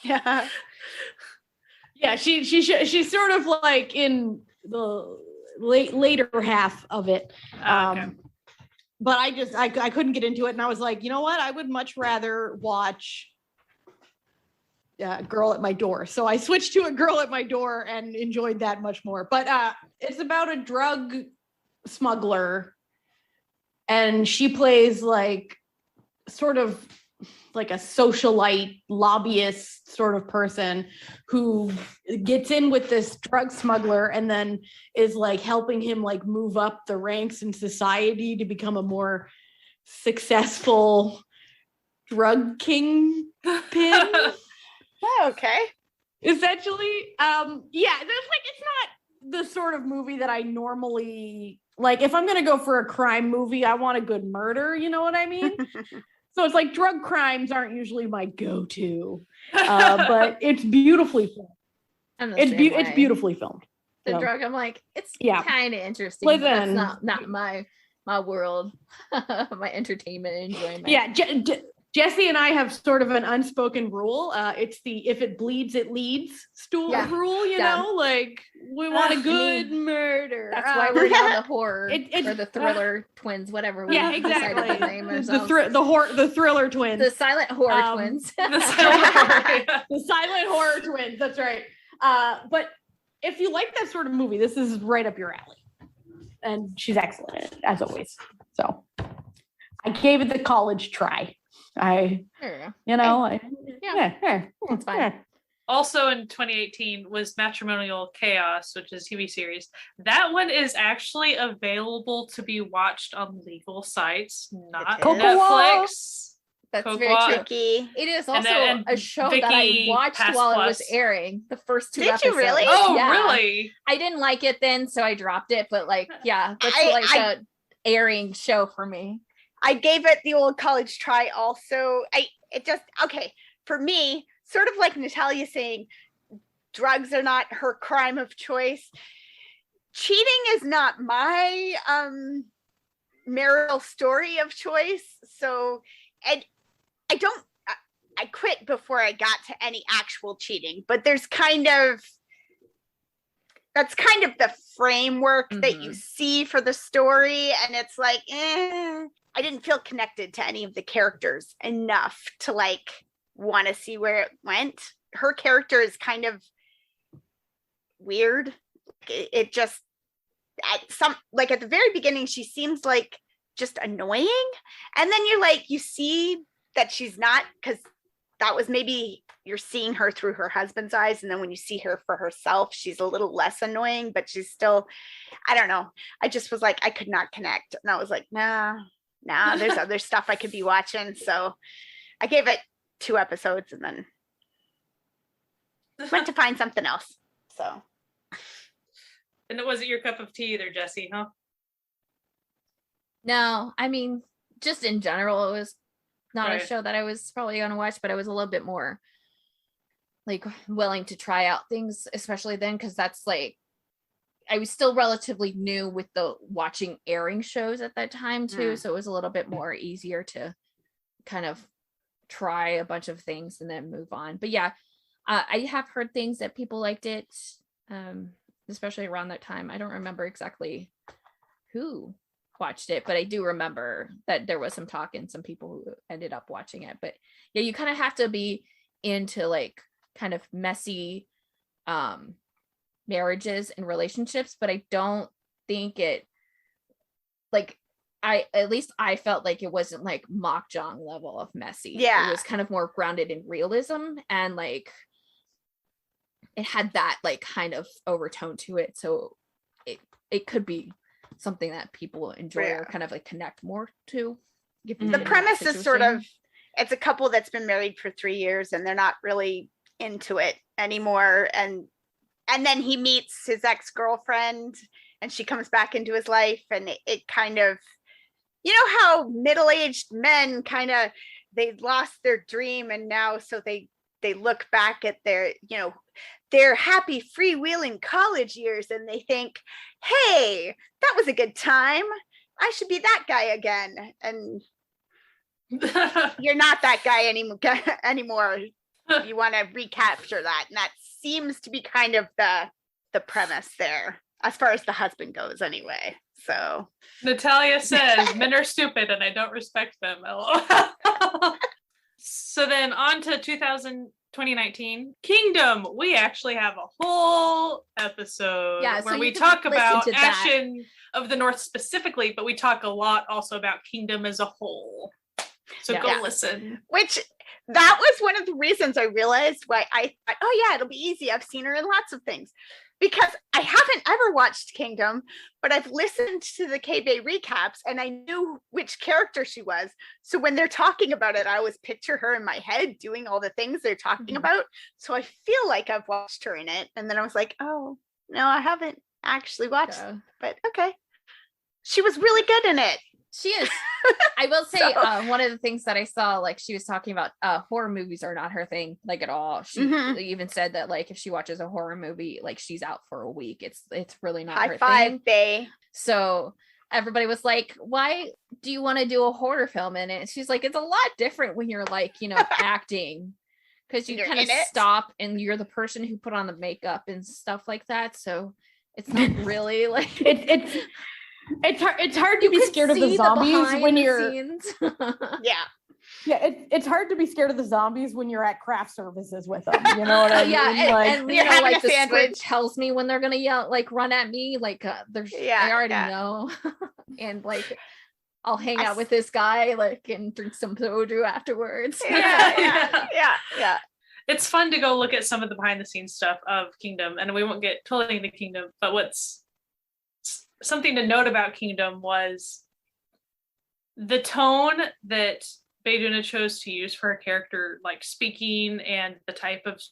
yet. She's sort of like in the later half of it. Okay. But I couldn't get into it, and I was like, you know what, I would much rather watch Girl at My Door. So I switched to A Girl at My Door and enjoyed that much more. But it's about a drug smuggler, and she plays like sort of like a socialite lobbyist sort of person who gets in with this drug smuggler and then is like helping him like move up the ranks in society to become a more successful drug kingpin. Oh, okay. Essentially. Yeah, that's like, it's not the sort of movie that I normally like. If I'm gonna go for a crime movie, I want a good murder, you know what I mean? So it's like drug crimes aren't usually my go-to. But it's beautifully filmed. It's beautifully filmed. The So, drug, I'm like, it's yeah. kind of interesting. Listen, but that's not my world, my entertainment enjoyment. Yeah, Jesse and I have sort of an unspoken rule. It's the if it bleeds, it leads rule, you know? Like, we want a good murder. That's why we're now the horror or the thriller twins, whatever. Yeah, exactly. The name the thriller twins. The silent horror twins. The silent horror twins, that's right. But if you like that sort of movie, this is right up your alley. And she's excellent in it, as always. So I gave it the college try. It's fine. Also in 2018 was Matrimonial Chaos, which is a TV series. That one is actually available to be watched on legal sites, not Netflix. That's Cocoa. very tricky. It is also a show that I watched while it was airing. The first 2 episodes. Did you really? Oh, really? I didn't like it then, so I dropped it. But like, yeah, that's a airing show for me. I gave it the old college try also. For me, sort of like Natalia saying, drugs are not her crime of choice. Cheating is not my marital story of choice. So, and I quit before I got to any actual cheating, but that's kind of the framework that you see for the story. And it's like, I didn't feel connected to any of the characters enough to like want to see where it went. Her character is kind of weird. It just at the very beginning, she seems like just annoying. And then you see that she's not, because that was maybe you're seeing her through her husband's eyes. And then when you see her for herself, she's a little less annoying, but she's still, I don't know. I just was like, I could not connect. And I was like, nah, there's other stuff I could be watching. So I gave it 2 episodes and then went to find something else. So. And it wasn't your cup of tea either, Jesse, huh? No, I mean, just in general, it was not a show that I was probably going to watch, but I was a little bit more like willing to try out things, especially then, because that's like, I was still relatively new with the watching airing shows at that time too. So it was a little bit more easier to kind of try a bunch of things and then move on. But yeah, I have heard things that people liked it, especially around that time. I don't remember exactly who watched it, but I do remember that there was some talk and some people who ended up watching it. But yeah, you kind of have to be into like kind of messy marriages and relationships, but I don't think it like I felt like it wasn't like mahjong level of messy. Yeah, it was kind of more grounded in realism, and like it had that like kind of overtone to it, so it could be something that people enjoy or kind of like connect more to. The premise is sort of, it's a couple that's been married for 3 years and they're not really into it anymore, and then he meets his ex-girlfriend and she comes back into his life, and it kind of, you know how middle-aged men kind of, they lost their dream and now so they look back at their, you know, their happy freewheeling college years and they think, hey, that was a good time, I should be that guy again. And you're not that guy anymore. You want to recapture that, and that seems to be kind of the premise there as far as the husband goes anyway. So Natalia says men are stupid and I don't respect them. So then on to 2019 Kingdom. We actually have a whole episode where we talk about Action of the North specifically, but we talk a lot also about Kingdom as a whole. So go listen. Which that was one of the reasons I realized why I thought, oh yeah, it'll be easy. I've seen her in lots of things, because I haven't ever never watched Kingdom, but I've listened to the K-Bay recaps and I knew which character she was. So when they're talking about it, I always picture her in my head doing all the things they're talking about. So I feel like I've watched her in it. And then I was like, oh, no, I haven't actually watched it, but okay. She was really good in it. She is. I will say one of the things that I saw, like she was talking about horror movies are not her thing, like at all. She even said that like if she watches a horror movie, like she's out for a week. It's really not her thing. Bae. So everybody was like, why do you want to do a horror film in it? She's like, it's a lot different when you're like, you know, acting, because you kind of stop and you're the person who put on the makeup and stuff like that. So it's not really like it's hard to be scared of the zombies when you're it's hard to be scared of the zombies when you're at craft services with them, you know what I mean? And you know, like the script tells me when they're gonna yell, like run at me, like I already know. And like I'll hang out with this guy like and drink some soju afterwards. Yeah. It's fun to go look at some of the behind the scenes stuff of Kingdom, and we won't get totally into Kingdom, but what's something to note about Kingdom was the tone that Bae Doo Na chose to use for her character, like speaking and the type of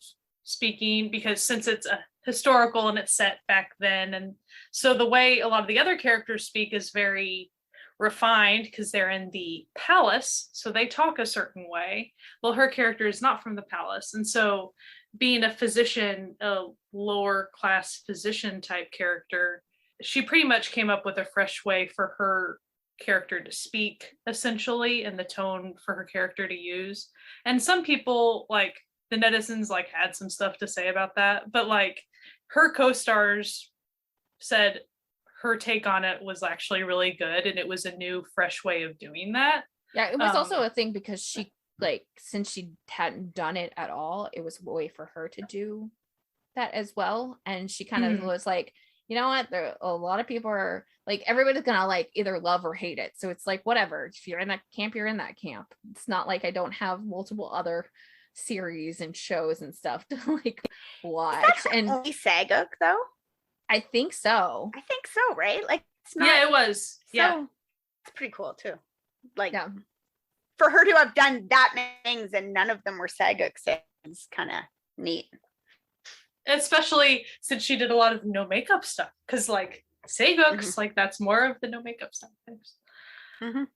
speaking, because since it's a historical and it's set back then, and so the way a lot of the other characters speak is very refined because they're in the palace, so they talk a certain way. Well, her character is not from the palace, and so being a physician, a lower class physician type character, she pretty much came up with a fresh way for her character to speak, essentially, and the tone for her character to use. And some people, like the netizens, like had some stuff to say about that, but like her co-stars said her take on it was actually really good, and it was a new, fresh way of doing that. Yeah, it was also a thing because she, like, since she hadn't done it at all, it was a way for her to do that as well. And she kind of was like, you know what, there a lot of people are like, everybody's gonna like either love or hate it, so it's like whatever, if you're in that camp, you're in that camp. It's not like I don't have multiple other series and shows and stuff to like watch. And only Saguk though? I think so, right? Like it's not, it was it's pretty cool too, like for her to have done that many things and none of them were Saguk, is kind of neat. Especially since she did a lot of no makeup stuff, because like Saguks, like that's more of the no makeup stuff. But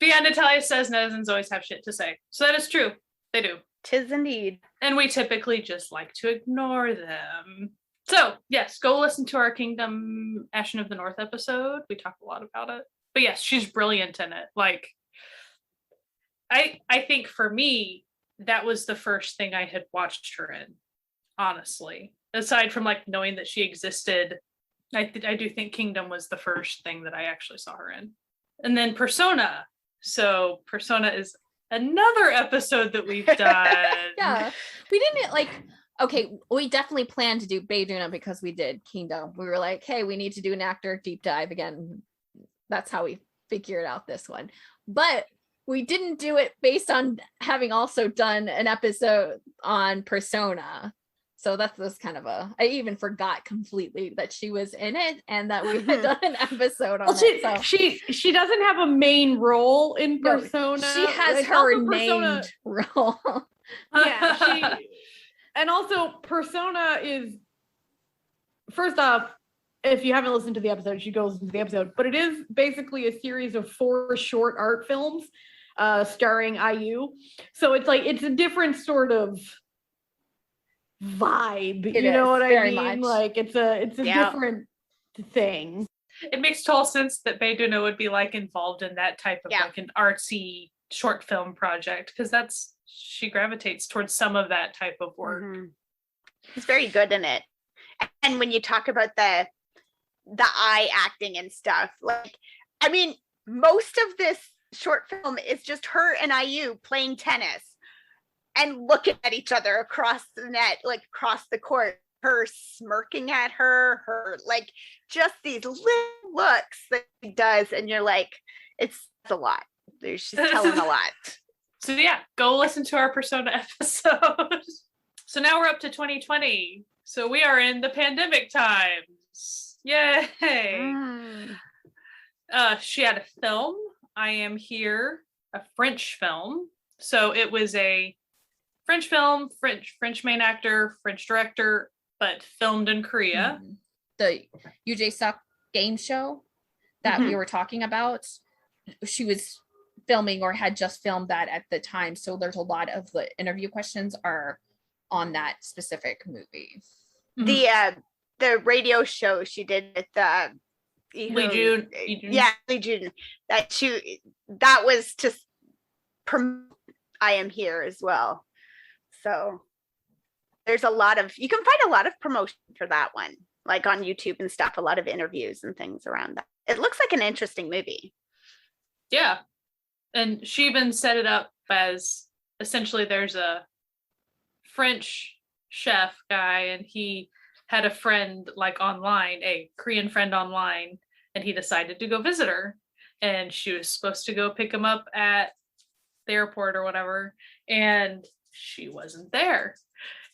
yeah, Natalia says netizens always have shit to say, so that is true. They do. 'Tis indeed. And we typically just like to ignore them. So yes, go listen to our Kingdom Ashen of the North episode. We talk a lot about it. But yes, she's brilliant in it. Like I think for me, that was the first thing I had watched her in. Honestly, aside from like knowing that she existed, I do think Kingdom was the first thing that I actually saw her in. And then Persona. So Persona is another episode that we've done. We didn't like, okay, we definitely planned to do Bae Doo Na because we did Kingdom. We were like, hey, we need to do an actor deep dive again. That's how we figured out this one. But we didn't do it based on having also done an episode on Persona. So that was kind of I even forgot completely that she was in it and that we had done an episode on it. So she doesn't have a main role in Persona. She has her named role. And also Persona is, first off, if you haven't listened to the episode, you go listen to the episode, but it is basically a series of 4 short art films starring IU. So it's like, it's a different sort of vibe, you know what I mean? Much. Like it's a different thing. It makes total sense that Bae Doo Na would be like involved in that type of like an artsy short film project, because she gravitates towards some of that type of work. She's very good in it. And when you talk about the eye acting and stuff, like, I mean, most of this short film is just her and IU playing tennis and looking at each other across the net, like across the court, her smirking at her like just these little looks that she does. And you're like, it's a lot. She's telling a lot. So yeah, go listen to our Persona episode. So now we're up to 2020. So we are in the pandemic times. Yay! Mm. She had a film, I Am Here, a French film. So it was a French film, French main actor, French director, but filmed in Korea. The UJ Suck game show that we were talking about, she was filming or had just filmed that at the time. So there's a lot of the interview questions are on that specific movie. The radio show she did with Lee June. Yeah, Lee June. That was to promote I Am Here as well. So there's you can find a lot of promotion for that one, like on YouTube and stuff, a lot of interviews and things around that. It looks like an interesting movie. Yeah. And she even set it up as essentially there's a French chef guy and he had a friend like online, a Korean friend online, and he decided to go visit her. And she was supposed to go pick him up at the airport or whatever. And she wasn't there.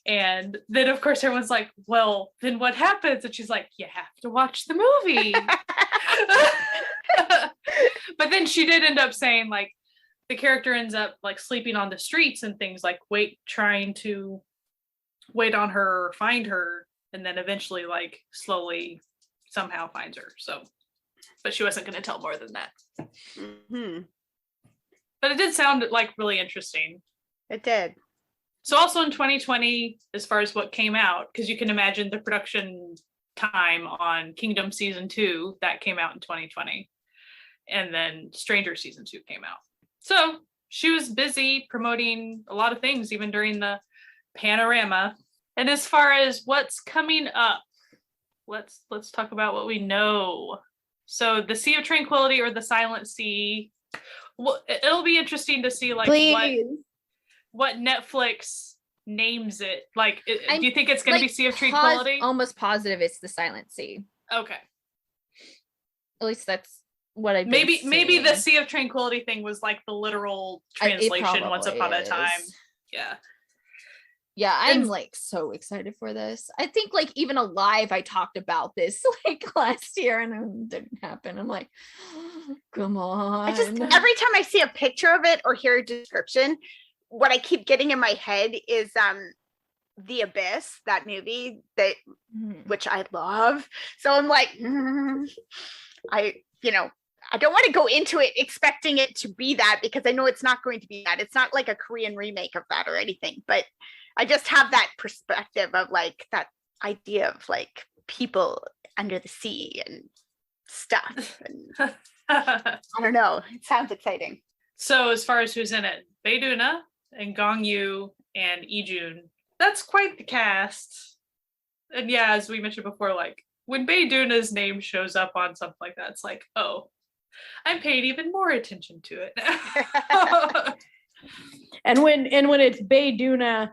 And then of course everyone's like, well, then what happens? And she's like, you have to watch the movie. But then she did end up saying like the character ends up like sleeping on the streets and things, like trying to wait on her or find her, and then eventually like slowly somehow finds her. So, but she wasn't going to tell more than that. But it did sound like really interesting. It did. So also in 2020, as far as what came out, because you can imagine the production time on Kingdom season 2 that came out in 2020, and then Stranger season 2 came out. So she was busy promoting a lot of things even during the panorama. And as far as what's coming up, let's talk about what we know. So the Sea of Tranquility or the Silent Sea. Well, it'll be interesting to see like what Netflix names it. Like, do you think it's going to be Sea of Tranquility? Almost positive it's the Silent Sea. Okay. At least that's what I maybe the Sea of Tranquility thing was like the literal translation once upon a time. Yeah, I'm like so excited for this. I think like even Alive I talked about this like last year and it didn't happen. I'm like, come on. Every time I see a picture of it or hear a description, what I keep getting in my head is The Abyss, that movie which I love. So I'm like, I don't want to go into it expecting it to be that, because I know it's not going to be that. It's not like a Korean remake of that or anything, but I just have that perspective of like that idea of like people under the sea and stuff. And I don't know. It sounds exciting. So as far as who's in it, Bae Doo Na and Gong Yoo and Lee Jun. That's quite the cast. And yeah, as we mentioned before, like when Bae Doo Na's name shows up on something like that, it's like, oh, I'm paying even more attention to it. And when it's Bae Doo Na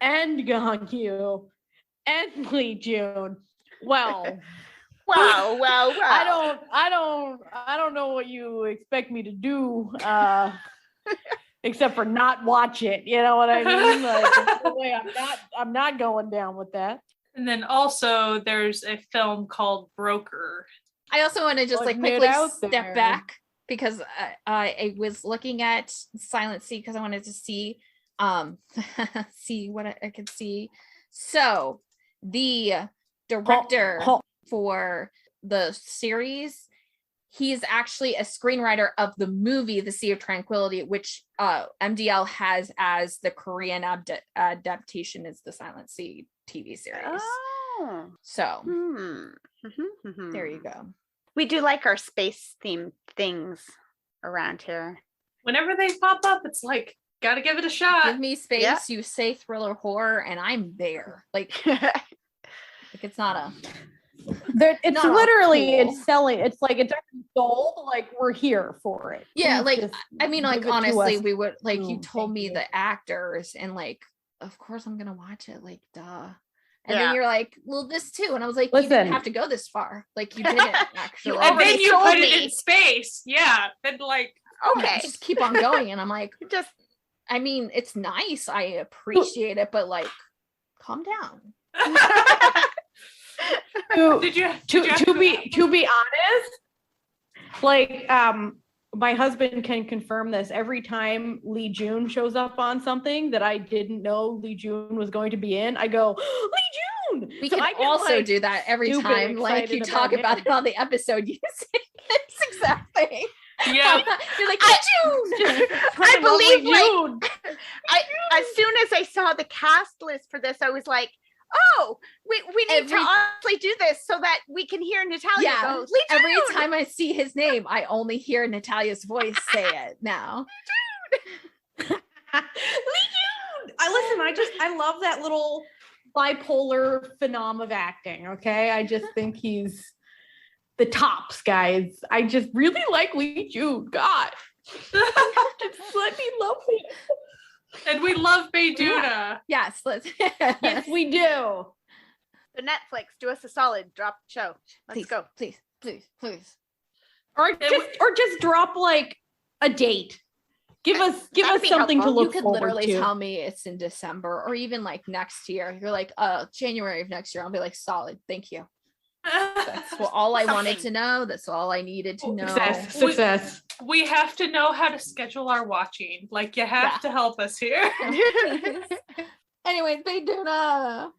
and Gong Yoo and Lee Jun, well, I don't know what you expect me to do, except for not watch it. You know what I mean? Like, the way I'm not going down with that. And then also there's a film called Broker. I also want to just like quickly step back because I was looking at Silent Sea because I wanted to see see what I could see. So the director for the series, he is actually a screenwriter of the movie The Sea of Tranquility, which MDL has as the Korean adaptation is the Silent Sea TV series. Oh. So there you go. We do like our space themed things around here. Whenever they pop up, it's like, gotta give it a shot. Give me space, you say thriller horror, and I'm there. Like it's not a... It's literally it's selling. It's like it's already sold. Like we're here for it. Yeah, like I mean, like honestly, we would like you told me the actors, and like of course I'm gonna watch it. Like duh. And then you're like, well, this too, and I was like, you didn't have to go this far. Like you didn't actually. And then you put it in space. Yeah. Then like okay, just keep on going, and I'm like, I mean, it's nice. I appreciate it, but like, calm down. Did you To be honest, like my husband can confirm this. Every time Lee June shows up on something that I didn't know Lee June was going to be in, I go, Lee June. We So can I get, also like, do that every stupid time, like you excited talk about him. it on the episode using this exact thing. Yeah. You're like, I I believe, June. as soon as I saw the cast list for this, I was like, oh, we need to honestly do this so that we can hear Natalia go, Lee June! Every time I see his name, I only hear Natalia's voice say it now. Lee June. I love that little bipolar phenom of acting. Okay. I just think he's the tops, guys. I just really like Lee June. God. Just let me love him. And we love Bae Doo Na. Yes, let's. Yes, we do. So Netflix, do us a solid, drop the show. Let's Please, go. please. Or just drop like a date. Give us That'd be something helpful. to look You could forward literally to. tell me it's in December or even like next year. You're like, January of next year. I'll be like, solid. Thank you. That's all I wanted to know. That's all I needed to know. Success. We have to know how to schedule our watching. Like, you have to help us here. Anyways, Bae Doo Na.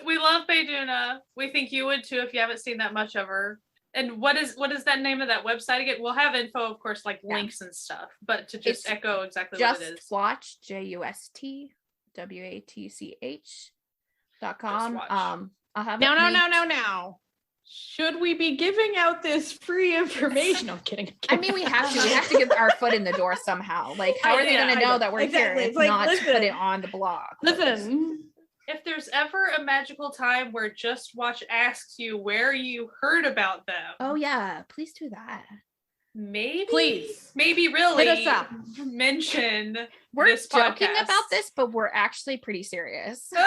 We love Bae Doo Na. We think you would too if you haven't seen that much of her. And what is that name of that website again? We'll have info, of course, like links and stuff, but to just echo exactly what it is. Just watch JustWatch.com. I'll have No. Should we be giving out this free information? I'm kidding. I mean, we have to. We have to get our foot in the door somehow. Like, how are they going to know that we're here if not to put it on the blog? Listen. If there's ever a magical time where Just Watch asks you where you heard about them. Oh, yeah. Please do that. Maybe really hit us up. Mention we're this joking podcast. about this, but we're actually pretty serious. Even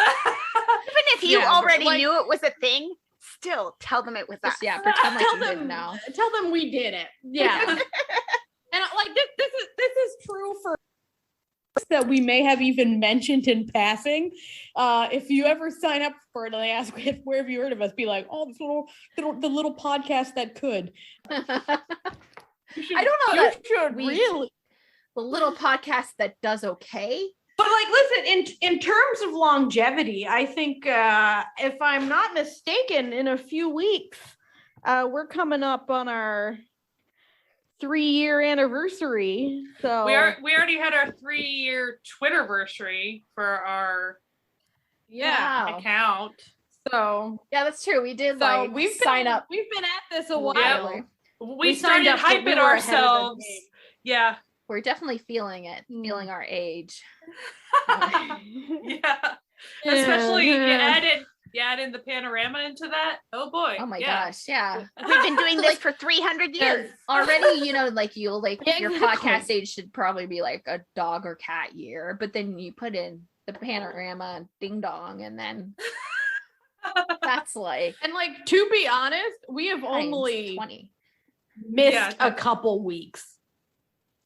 if you already knew it was a thing, still tell them it was us. Yeah, pretend like you didn't know. Tell them we did it. Yeah. And like this is true for that we may have even mentioned in passing. If you ever sign up for it and they ask where have you heard of us, be like, oh, the little podcast that could. I don't know. Really. The little podcast that does okay. But like, listen, in terms of longevity, I think if I'm not mistaken, in a few weeks, we're coming up on our 3-year anniversary. So we already had our 3-year Twitterversary for our account. So yeah, that's true. We did we've sign up. We've been at this a while. Yep. We started hyping ourselves. Yeah. We're definitely feeling it, feeling our age. Yeah. Especially you add in the panorama into that. Oh boy. Oh my gosh. Yeah. We've been doing this for 300 years. Already, your podcast age should probably be like a dog or cat year, but then you put in the panorama and ding dong and then that's like, and like, to be honest, we have only 20 missed a couple weeks.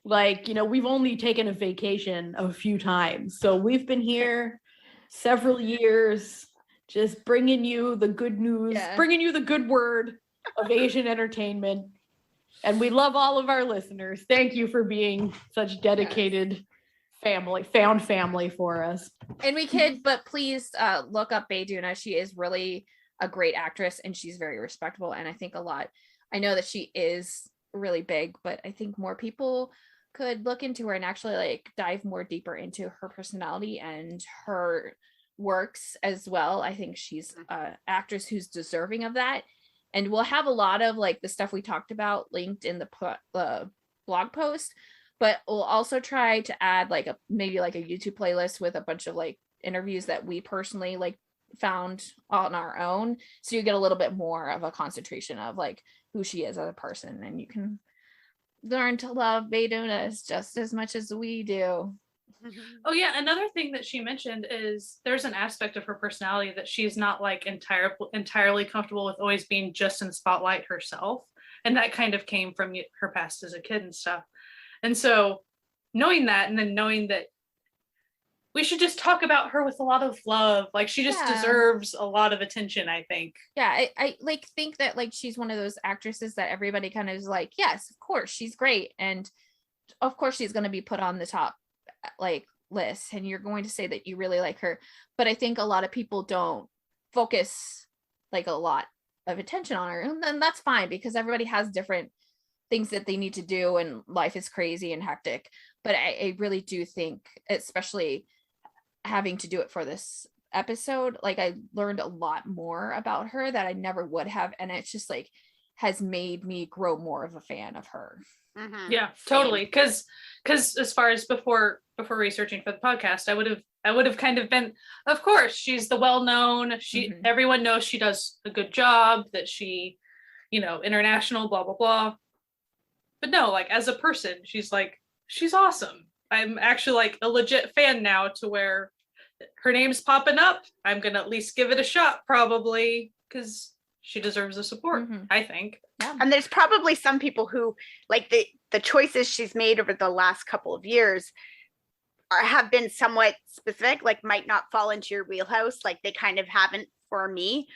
Like, we've only taken a vacation a few times. So we've been here several years, just bringing you the good news, bringing you the good word of Asian entertainment. And we love all of our listeners. Thank you for being such dedicated found family for us. And we could, but please look up Bae Doo Na. She is really a great actress and she's very respectable. And I think I know that she is really big, but I think more people could look into her and actually like dive more deeper into her personality and her works as well. I think she's an actress who's deserving of that. And we'll have a lot of like the stuff we talked about linked in the blog post, but we'll also try to add like maybe a YouTube playlist with a bunch of like interviews that we personally like found on our own. So you get a little bit more of a concentration of like who she is as a person, and you can learn to love Bae Doo Na just as much as we do. Oh yeah, another thing that she mentioned is there's an aspect of her personality that she's not like entirely comfortable with always being just in spotlight herself, and that kind of came from her past as a kid and stuff. And so knowing that, and then knowing that we should just talk about her with a lot of love. Like she just deserves a lot of attention, I think. Yeah, I like think that like she's one of those actresses that everybody kind of is like, yes, of course, she's great. And of course she's going to be put on the top like list and you're going to say that you really like her. But I think a lot of people don't focus like a lot of attention on her. And then that's fine because everybody has different things that they need to do and life is crazy and hectic. But I really do think, especially having to do it for this episode, like I learned a lot more about her that I never would have, and it's just like has made me grow more of a fan of her. Yeah, totally. Because as far as before researching for the podcast, I would have kind of been, of course, she's the well-known, everyone knows she does a good job, that she, international, blah blah blah. But no, like as a person, she's awesome. I'm actually like a legit fan now, to where her name's popping up. I'm gonna at least give it a shot, probably, because she deserves the support, I think. Yeah. And there's probably some people who like the choices she's made over the last couple of years have been somewhat specific, like might not fall into your wheelhouse, like they kind of haven't for me,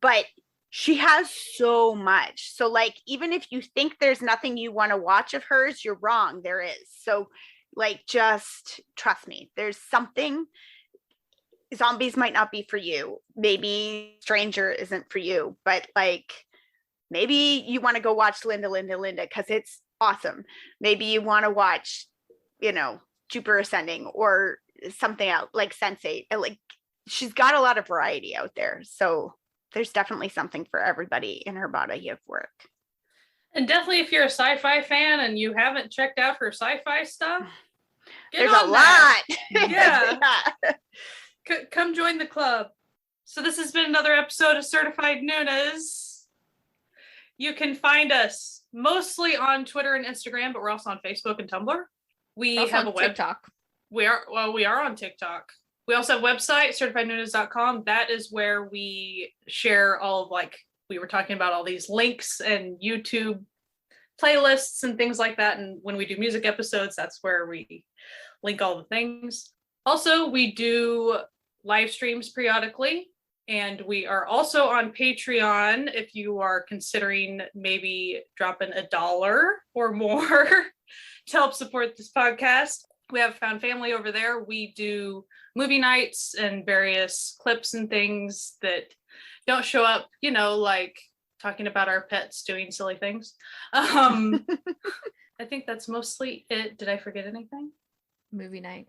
but she has so much. So like, even if you think there's nothing you want to watch of hers, you're wrong. There is. So like, just trust me, there's something. Zombies might not be for you. Maybe Stranger isn't for you, but like, maybe you want to go watch Linda because it's awesome. Maybe you want to watch, Jupiter Ascending or something else like Sense8. Like, she's got a lot of variety out there. So there's definitely something for everybody in her body of work. And definitely if you're a sci-fi fan and you haven't checked out her sci-fi stuff, there's a lot. Yeah. Come join the club. So this has been another episode of Certified Noonas. You can find us mostly on Twitter and Instagram, but we're also on Facebook and Tumblr. We also have on a web TikTok. We are on TikTok. We also have a website, certifiednoonas.com. That is where we share all of, like we were talking about, all these links and YouTube playlists and things like that. And when we do music episodes, that's where we link all the things. Also, we do live streams periodically, and we are also on Patreon if you are considering maybe dropping $1 or more to help support this podcast. We have Found Family over there. We do movie nights and various clips and things that don't show up, like talking about our pets doing silly things. I think that's mostly it. Did I forget anything? Movie night.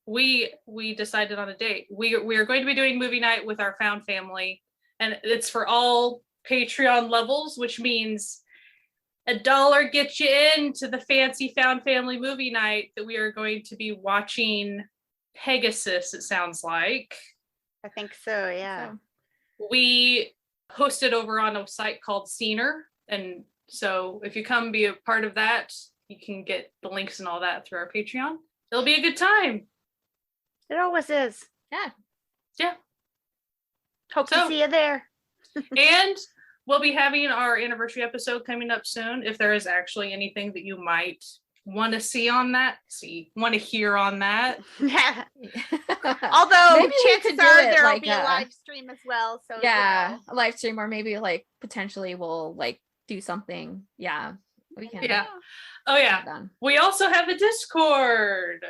We decided on a date. We are going to be doing movie night with our Found Family, and it's for all Patreon levels, which means $1 gets you into the fancy Found Family movie night that we are going to be watching Pegasus, it sounds like. I think so, yeah. We hosted over on a site called Scener, and so if you come be a part of that, you can get the links and all that through our Patreon. It'll be a good time. It always is. Yeah. Hope to see you there. And we'll be having our anniversary episode coming up soon. If there is actually anything that you might want to want to hear on that. Yeah. Although maybe chances are there will like be a live stream as well. So a live stream, or maybe like potentially we'll like do something. Yeah, we can. Yeah. Oh yeah. We also have a Discord.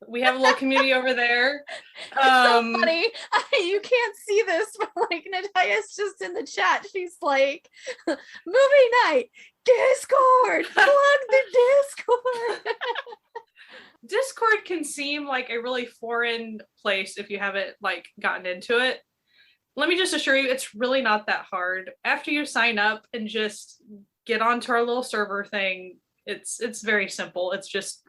We have a little community over there. It's so funny. You can't see this, but like Natalia's just in the chat. She's like, movie night, Discord, plug the Discord. Discord can seem like a really foreign place if you haven't like gotten into it. Let me just assure you, it's really not that hard. After you sign up and just get onto our little server thing, it's very simple. It's just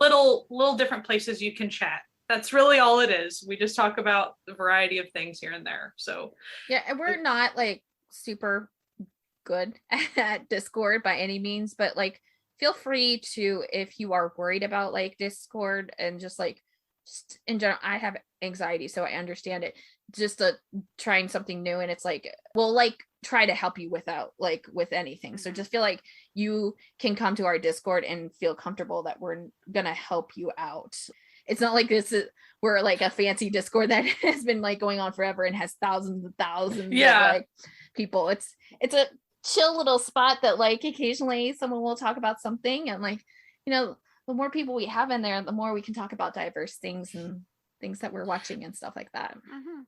little different places you can chat. That's really all it is. We just talk about the variety of things here and there. So yeah, and we're not like super good at Discord by any means, but like feel free to, if you are worried about like Discord and just in general, I have anxiety, so I understand it. Just trying something new, and it's like we'll like try to help you with anything. So just feel like you can come to our Discord and feel comfortable that we're gonna help you out. It's not like we're like a fancy Discord that has been like going on forever and has thousands and thousands of like people. It's a chill little spot that like occasionally someone will talk about something, and like, you know, the more people we have in there, the more we can talk about diverse things and things that we're watching and stuff like that.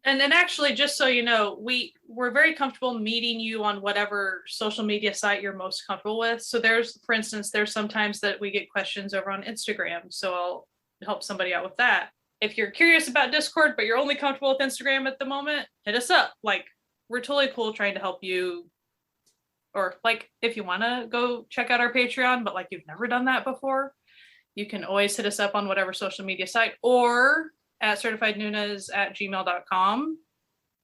And then actually, just so you know, we're very comfortable meeting you on whatever social media site you're most comfortable with. So there's, for instance, there's sometimes that we get questions over on Instagram. So I'll help somebody out with that. If you're curious about Discord, but you're only comfortable with Instagram at the moment, hit us up. Like, we're totally cool trying to help you. Or like, if you want to go check out our Patreon, but like you've never done that before, you can always hit us up on whatever social media site or at certifiednunas@gmail.com,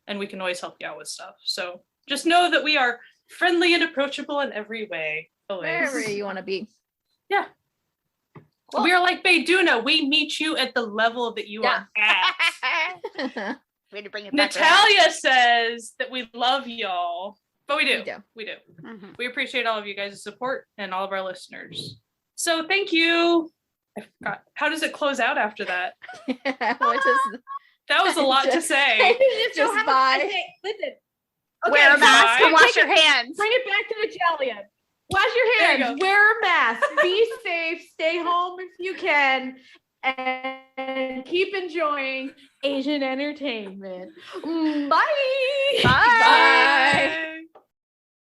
and we can always help you out with stuff. So just know that we are friendly and approachable in every way. Always. Wherever you want to be. Yeah. Cool. We are like Bae Doo Na. We meet you at the level that you are at. We had to bring it back. Natalia says that we love y'all, but we do. We do. We appreciate all of you guys' support and all of our listeners. So thank you. I forgot. How does it close out after that? That was a lot to say. Just bye. Listen. Okay, wear a mask and wash your hands. Bring it back to Natalia. Wash your hands. Wear a mask. Be safe. Stay home if you can. And keep enjoying Asian entertainment. Bye. Bye. Bye.